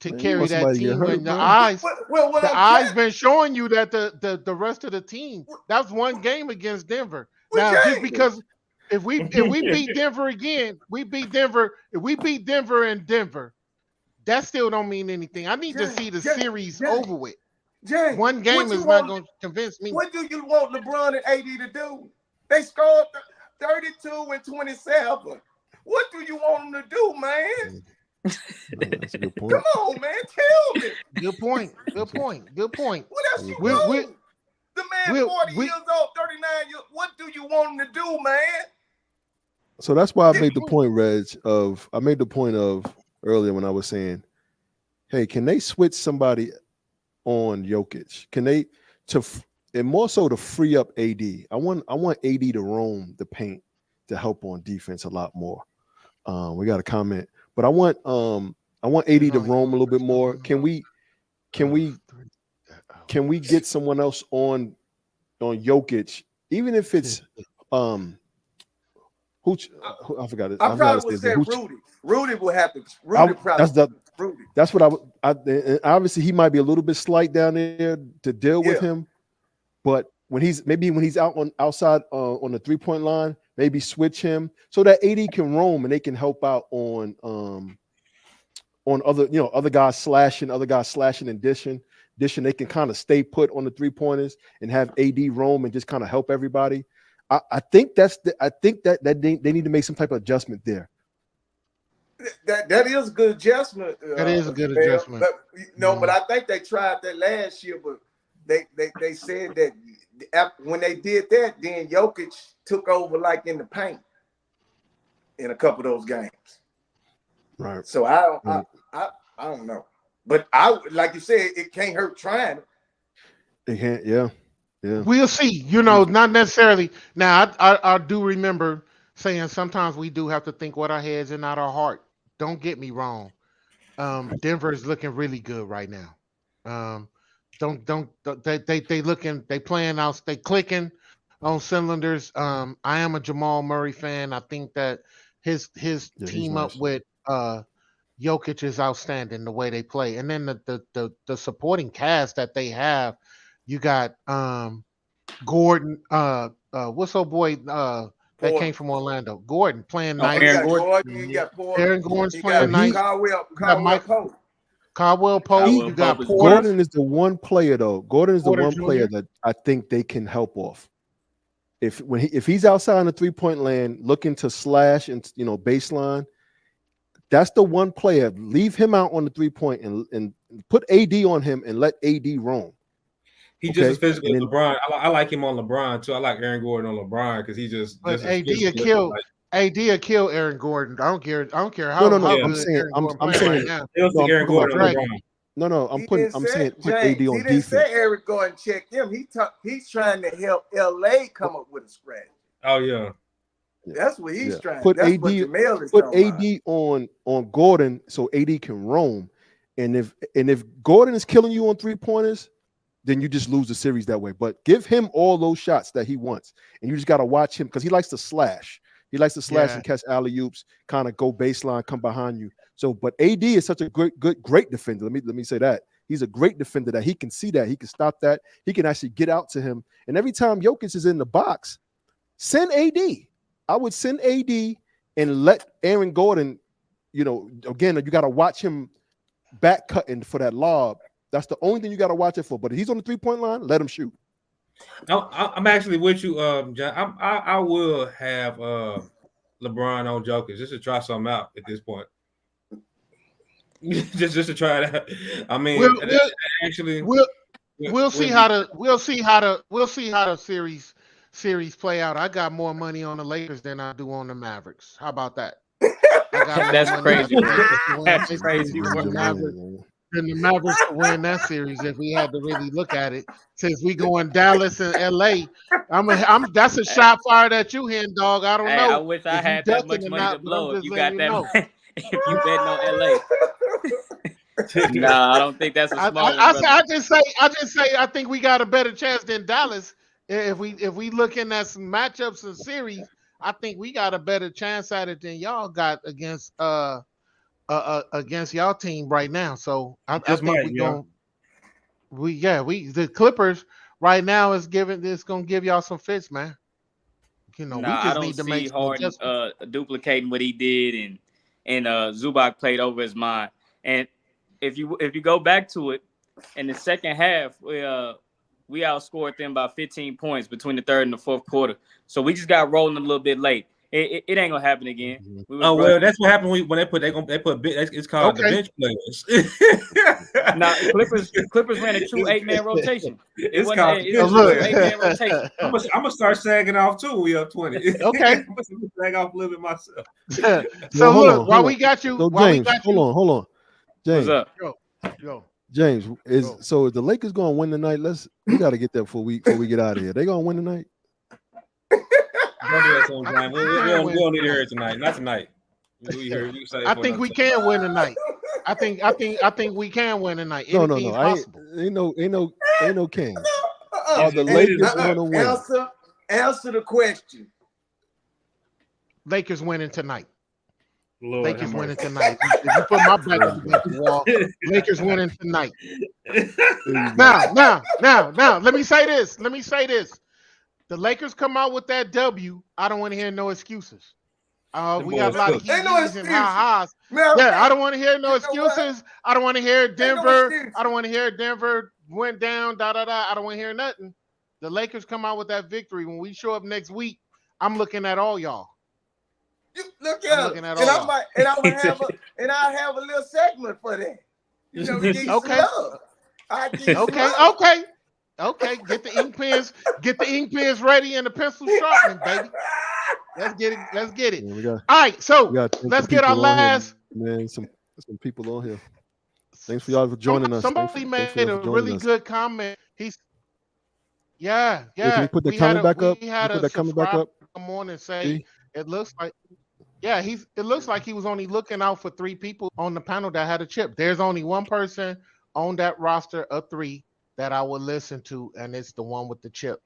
you carry want that somebody to get team. hurt, When the bro? eyes, Well, the eyes been showing you that the rest of the team. That's one game against Denver. Well, Now, just James. because if we beat Denver again, we beat Denver. If we beat Denver in Denver, that still don't mean anything. I need to see the series over with. James, One game what is you not want- going to convince me. What do you want LeBron and AD to do? They scored 32 and 27. What do you want them to do, man? That's a good point. Come on, man. Tell me. Good point. Good point. Good point. What else you We'll- want? we'll- The man we'll- 40 we- years old, 39 years. What do you want him to do, man? So that's why I made the point, Reg, of earlier when I was saying, hey, can they switch somebody on Jokic? Can they and more so to free up AD? I want AD to roam the paint to help on defense a lot more. We got a comment, but I want AD to roam a little bit more. Can we get someone else on Jokic, even if it's who I forgot it. I probably would say Rudy. Rudy will have to. Rudy probably. Rudy. That's what and obviously he might be a little bit slight down there to deal with him, but when he's outside on the 3-point line, maybe switch him so that AD can roam and they can help out on other guys slashing and dishing. They can kind of stay put on the 3-pointers and have AD roam and just kind of help everybody. I think that they need to make some type of adjustment there. That is a good adjustment. That is a good adjustment. But but I think they tried that last year, but they said that when they did that, then Jokic took over like in the paint in a couple of those games. Right. So I don't know, but like you said, it can't hurt trying it. It can't. Yeah. We'll see. Not necessarily. Now, I do remember saying sometimes we do have to think with our heads and not our heart. Don't get me wrong. Denver is looking really good right now. They playing out, they clicking on cylinders. I am a Jamal Murray fan. I think that his team up with Jokic is outstanding the way they play. And then the supporting cast that they have, you got Gordon, what's old boy that came from Orlando? Gordon playing nice. Aaron Gordon's playing nice. Caldwell Pope. You got Porter. Gordon is the one player though. Gordon is the one player that I think they can help off. If he's outside on the 3-point land looking to slash and baseline, that's the one player. Leave him out on the 3-point and put AD on him and let AD roam. He's just as physical as LeBron. I like him on LeBron too. I like Aaron Gordon on LeBron because he's just. But AD will kill Aaron Gordon. I don't care how. No. I'm saying right now. Aaron Gordon on LeBron. No. I'm saying put AD on defense. He didn't say Eric Gordon check him. He's trying to help LA come up with a strategy. Oh yeah. That's what he's trying. Put That's AD. what Jamel is Put talking AD on Gordon so AD can roam. And if Gordon is killing you on 3-pointers, then you just lose the series that way. But give him all those shots that he wants, and you just got to watch him because he likes to slash. He likes to slash and catch alley-oops, kind of go baseline, come behind you. So, but AD is such a great defender. Let me say that. He's a great defender that he can see that. He can stop that. He can actually get out to him. And every time Jokic is in the box, send AD. I would send AD and let Aaron Gordon, again, you got to watch him back cutting for that lob. That's the only thing you got to watch it for. But if he's on the three-point line, let him shoot. I'm actually with you, John. I will have LeBron on Jokic just to try something out at this point. just to try it out. I mean, we'll see how the series play out. I got more money on the Lakers than I do on the Mavericks. How about that? That's crazy. That's crazy. Than the Mavericks to win that series if we had to really look at it. Since we going Dallas and LA, that's a shot fired at you, Hen Dog. I don't know. I wish I had that much money to blow. If you got that money, if you betting on LA. Nah, I don't think that's a smart one. I just say I think we got a better chance than Dallas. If we looking at some matchups and series, I think we got a better chance at it than y'all got against y'all team right now. So I think the Clippers right now is gonna give y'all some fits, man. We just need to make Harden duplicating what he did, and Zubac played over his mind. And if you go back to it, in the second half, we outscored them by 15 points between the third and the fourth quarter. So we just got rolling a little bit late. It ain't gonna happen again. Well, that's what happened when they put it's called the bench players. Now Clippers ran a true 8-man rotation. It was called a 8-man rotation. I'm gonna start sagging off too. We up 20. Okay, I'm gonna sag off a little bit myself. So look, while we got you, James, hold on, James. What's up? Yo. James, is the Lakers gonna win tonight? We got to get that before we get out of here. They gonna win tonight? Don't do that sometime. We don't need to hear it tonight. Not tonight. I think we can win tonight. I think we can win tonight. No. Ain't no king. Are the Lakers gonna win? Answer the question. Lakers winning tonight. Lord, Lakers winning tonight. If you put my back against the wall, Lakers winning tonight. Now, let me say this. The Lakers come out with that W. I don't want to hear no excuses. We got a lot of he's and ha-has. Yeah, I don't want to hear no excuses. I don't want to hear Denver. I don't want to hear Denver went down, da-da-da. I don't want to hear nothing. The Lakers come out with that victory. When we show up next week, I'm looking at all y'all. You look at it, and I'll have a little segment for that. Okay. Get the ink pens ready and the pencil sharpening, baby. Let's get it. Yeah, all right, so let's get our last. Man, some people on here. Thanks for y'all for joining us. Somebody made a really good comment. Can you put the comment back up? We had a subscriber come on and say it looks like. Yeah, it looks like he was only looking out for 3 people on the panel that had a chip. There's only one person on that roster of 3 that I would listen to, and it's the one with the chip.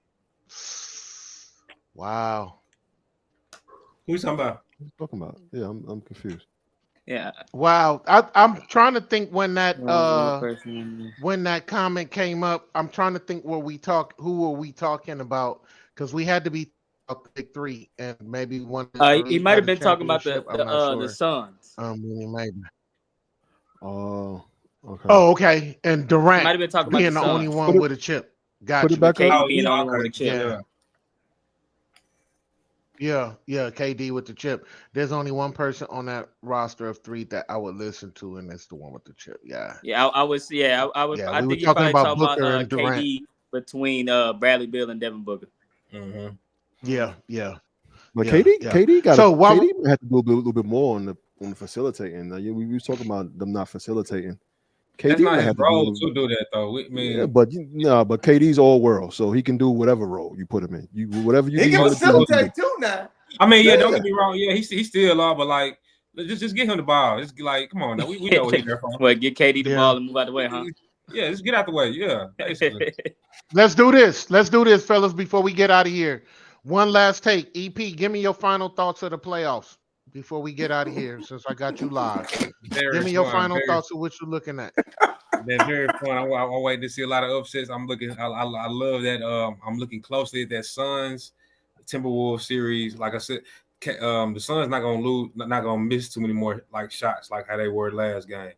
Wow. Who you talking about? What are you talking about? Yeah, I'm confused. Yeah. Wow. I'm trying to think when that comment came up. I'm trying to think who were we talking about? Because we had to be a big 3 and maybe one. He might have been talking about the Suns. Maybe. Oh, okay. Oh, okay. And Durant might have been talking being about the only one with a chip. Got you. Put it back up. Being the only one with a chip. Yeah, KD with the chip. There's only one person on that roster of 3 that I would listen to, and it's the one with the chip. Yeah. I was. Yeah, I was. I think you're probably talking about KD between Bradley Beal and Devin Booker. Mm-hmm. Yeah. But KD got KD had to do a little bit more on the facilitating. We were talking about them not facilitating. KD That's not his role to do that though. But KD's all world, so he can do whatever role you put him in. Whatever you. He can facilitate too now. I mean, don't get me wrong. Yeah, he's still all, but like, just get him the ball. Just like, come on, now we know what he's there for. Well, get KD the ball and move out the way, huh? Yeah, just get out the way. Yeah, basically. Let's do this. Let's do this, fellas, before we get out of here. One last take. EP, give me your final thoughts of the playoffs before we get out of here, since I got you live. Very Give me your fun. final Very, thoughts of what you're looking at. been very fun. I'm waiting to see a lot of upsets. I love that. I'm looking closely at that Suns Timberwolves series. Like I said, the Suns not gonna lose, not gonna miss too many more like shots like how they were last game.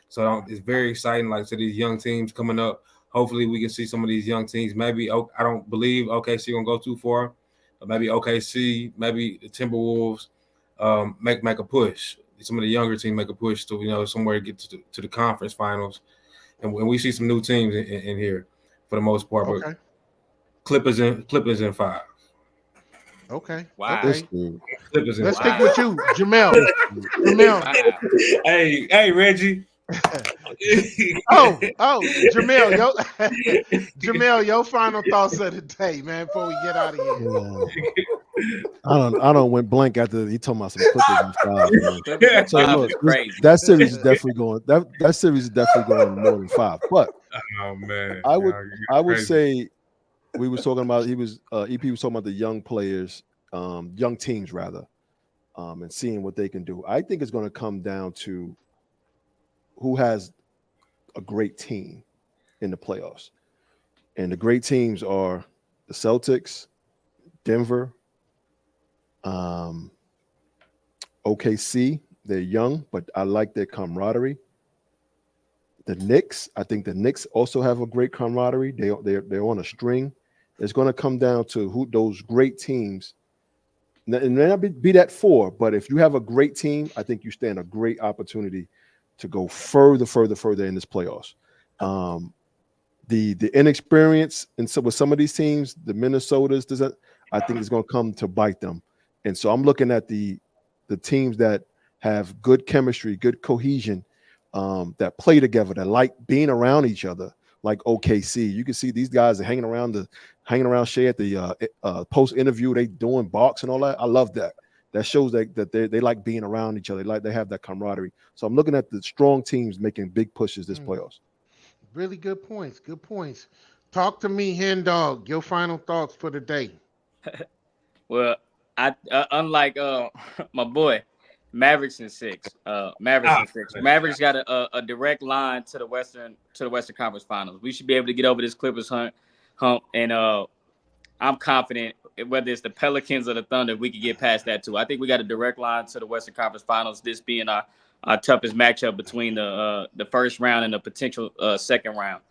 So it's very exciting. Like I said, these young teams coming up. Hopefully, we can see some of these young teams. Maybe I don't believe OKC gonna go too far, but maybe OKC, maybe the Timberwolves make a push. Some of the younger teams make a push to somewhere to get to the conference finals, and we see some new teams in here for the most part. Okay. But Clippers in 5. Okay. Wow. Okay. Clippers in Let's 5. stick with you, Jamel. Jamel. Wow. Hey, Reggie. Oh, Jamel, Jamel, your final thoughts of the day, man, before we get out of here. Yeah. I don't went blank after he told me about some Clippers and five. Man. Clippers in So 5 look, is crazy. that series is definitely going. That series is definitely going more than 5. But Oh man, I would crazy. say we was talking about EP was talking about the young players, young teams rather, and seeing what they can do. I think it's going to come down to who has a great team in the playoffs. And the great teams are the Celtics, Denver, OKC. They're young, but I like their camaraderie. The Knicks, I think the Knicks also have a great camaraderie. They're on a string. It's going to come down to who those great teams. And it may not be that 4, but if you have a great team, I think you stand a great opportunity to go further in this playoffs. The inexperience and so with some of these teams, the Minnesotas, I think it's going to come to bite them. And so I'm looking at the teams that have good chemistry, good cohesion, that play together, that like being around each other, like OKC. You can see these guys are hanging around Shea at the post interview. They doing box and all that. I love that. That shows that they like being around each other. They have that camaraderie. So I'm looking at the strong teams making big pushes this playoffs. Really good points. Good points. Talk to me, Hen Dog. Your final thoughts for the day. Well, I unlike my boy, Mavericks in 6. Mavericks got a direct line to the Western Conference Finals. We should be able to get over this Clippers hump, and I'm confident whether it's the Pelicans or the Thunder, we could get past that too. I think we got a direct line to the Western Conference Finals. This being our toughest matchup between the first round and the potential second round.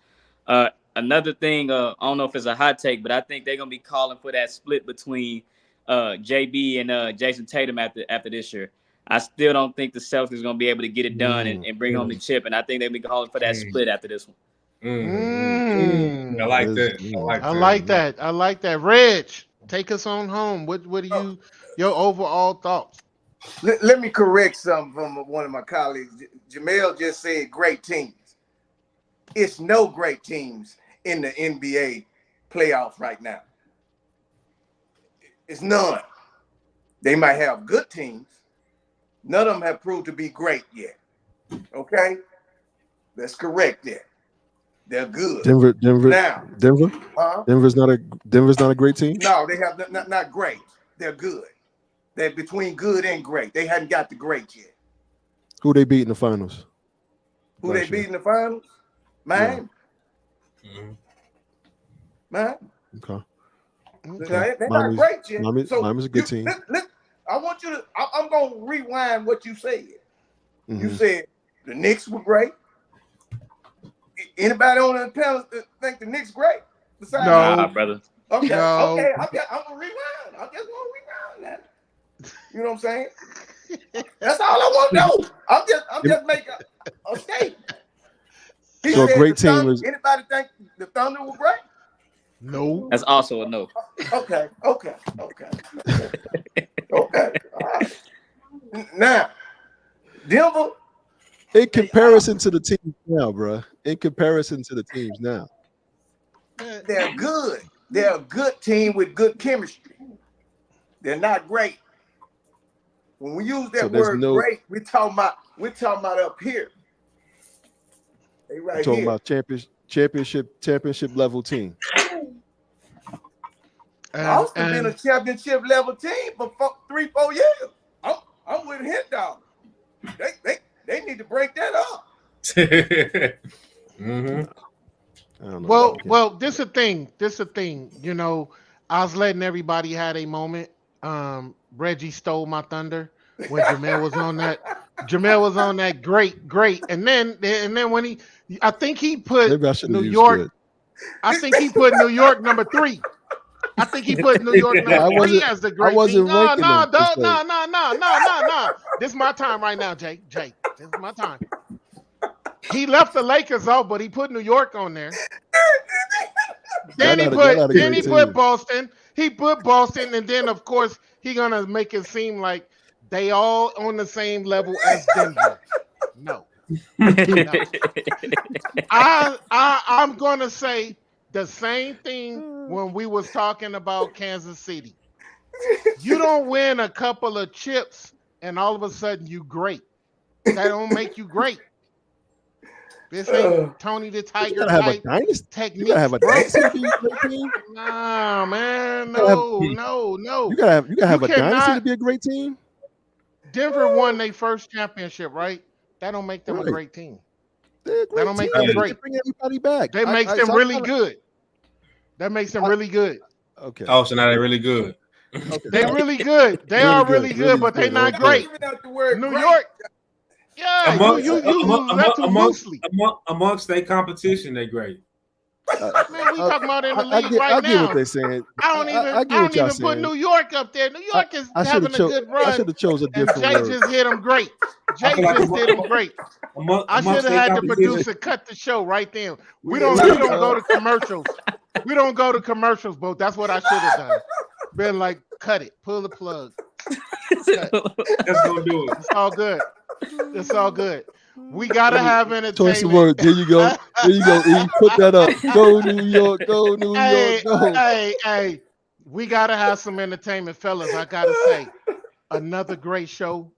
Another thing, I don't know if it's a hot take, but I think they're gonna be calling for that split between JB and Jason Tatum after this year. I still don't think the Celtics are gonna be able to get it done and bring home the chip, and I think they'll be calling for that split after this one. Mm. I like that. I like that. Reg, take us on home. What are your overall thoughts? Let me correct something from one of my colleagues. Jamel just said great teams. It's no great teams in the NBA playoffs right now. It's none. They might have good teams. None of them have proved to be great yet. Okay? Let's correct that. They're good. Denver. Now, Denver's not a great team. No, they have not great. They're good. They're between good and great. They hadn't got the great yet. Who they beat in the finals? Who they beat in the finals? Miami. Yeah. Miami. Okay. They're not great yet. Miami's a good team. I want you to. I'm gonna rewind what you said. Mm-hmm. You said the Knicks were great. Anybody on the panel think the Knicks great? Besides No, brother. Okay. No. Okay. I'm gonna rewind. I'm just gonna rewind that. You know what I'm saying? That's all I want to know. I'm just making a statement. He So a said great the team Thunder, is. Anybody think the Thunder were great? No. That's also a no. Okay. All right. Now, Denver. In comparison to the teams now, bro. In comparison to the teams now. They're good. They're a good team with good chemistry. They're not great. When we use that word great, we're talking about up here. They I'm right talking here. about championship level team. Austin been a championship level team for 3-4 years. I'm with him, dog. They need to break that up. Mm-hmm. I don't know. Well, this a thing. This a thing. You know, I was letting everybody have a moment. Reggie stole my thunder when Jamel was on that. Jamel was on that great, and then when I think he put Maybe I should have New used York. good. I think he put New York number 3. I think he put New York No, number 3 as the great wasn't team. No, ranking them. per se. no. This is my time right now, Jay. This is my time. He left the Lakers off, but he put New York on there. Then he Y'all not a great put team. Boston. He put Boston, and then of course he gonna make it seem like they all on the same level as Denver. No. I'm gonna say the same thing when we was talking about Kansas City. You don't win a couple of chips and all of a sudden you great. That don't make you great. This ain't Tony the You Tiger gotta have a type dynasty. You technique. gotta have a dynasty to be a great team. Nah, man, gotta have- no. You gotta have You a dynasty to cannot- be a great team. Denver won their first championship, right? That don't make them Right. a great team. They're a great don't make team. them They great. bring everybody back. That makes them so I really kinda- good. That makes them really good. Okay. Oh, so now they're really good. Okay. They're really good. They Really are good, really good, really but they're good. not Okay. great. Even out the word New great. York. Yeah, Amongst- you use that too loosely. Amongst their competition, they're great. Man, we talking about in the I league get, right I get now. what they're saying. I don't even I get what y'all put saying. New York up there. New York is I having should a good have run, chose a and different Jay word. just hit him great. I Jay feel like just did him great. I should have had the producer cut the show right then. We don't go to commercials. We don't go to commercials, but that's what I should have done. Been like, cut it, pull the plug. That's gonna do it. It's all good. It's all good. We gotta have Choice of entertainment. word. There you go. There you go. E. Put that up. Go New York. Go New Hey, York. Go. hey, we gotta have some entertainment, fellas. I gotta say, another great show.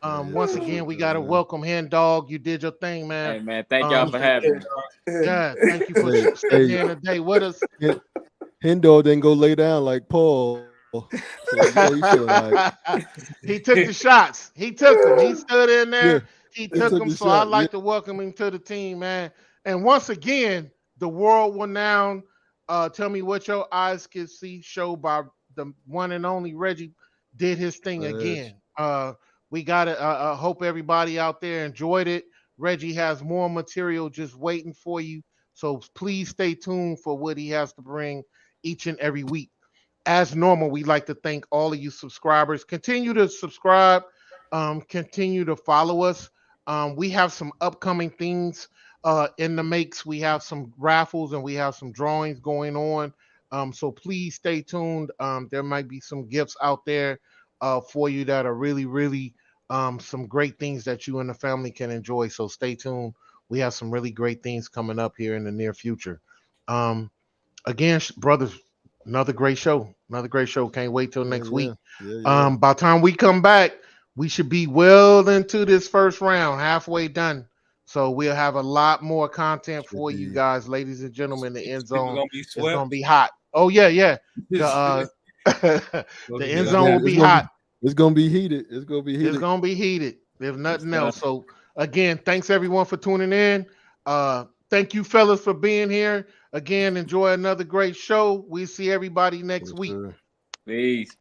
Once again, we gotta welcome Hen Dog. You did your thing, man. Hey man, thank y'all for having me. Yeah, thank you for Hey, sitting hey. here today with us. Hendo didn't go lay down like Paul. So, you know, he feeling like, He took the shots. He took them. He stood in there. Yeah, He took took them. the So I'd shot, like to welcome him to the team, man. And once again, the world renowned Tell Me What Your Eyes Can See show by the one and only Reggie did his thing Reg. again. We got it. Hope everybody out there enjoyed it. Reggie has more material just waiting for you. So please stay tuned for what he has to bring each and every week. As normal, we'd like to thank all of you subscribers. Continue to subscribe. Continue to follow us. We have some upcoming things in the makes. We have some raffles and we have some drawings going on. So please stay tuned. There might be some gifts out there for you that are really some great things that you and the family can enjoy. So stay tuned. We have some really great things coming up here in the near future. Again, brothers, another great show. Can't wait till next week. Yeah. By the time we come back, we should be well into this first round, halfway done. So we'll have a lot more content for you guys, ladies and gentlemen. The end zone is gonna be hot. Oh yeah. The end zone will be hot. It's gonna be heated. It's gonna be heated. It's gonna be heated, if nothing else. So again, thanks everyone for tuning in. Thank you, fellas, for being here. Again, enjoy another great show. We see everybody next week. Sure. Peace.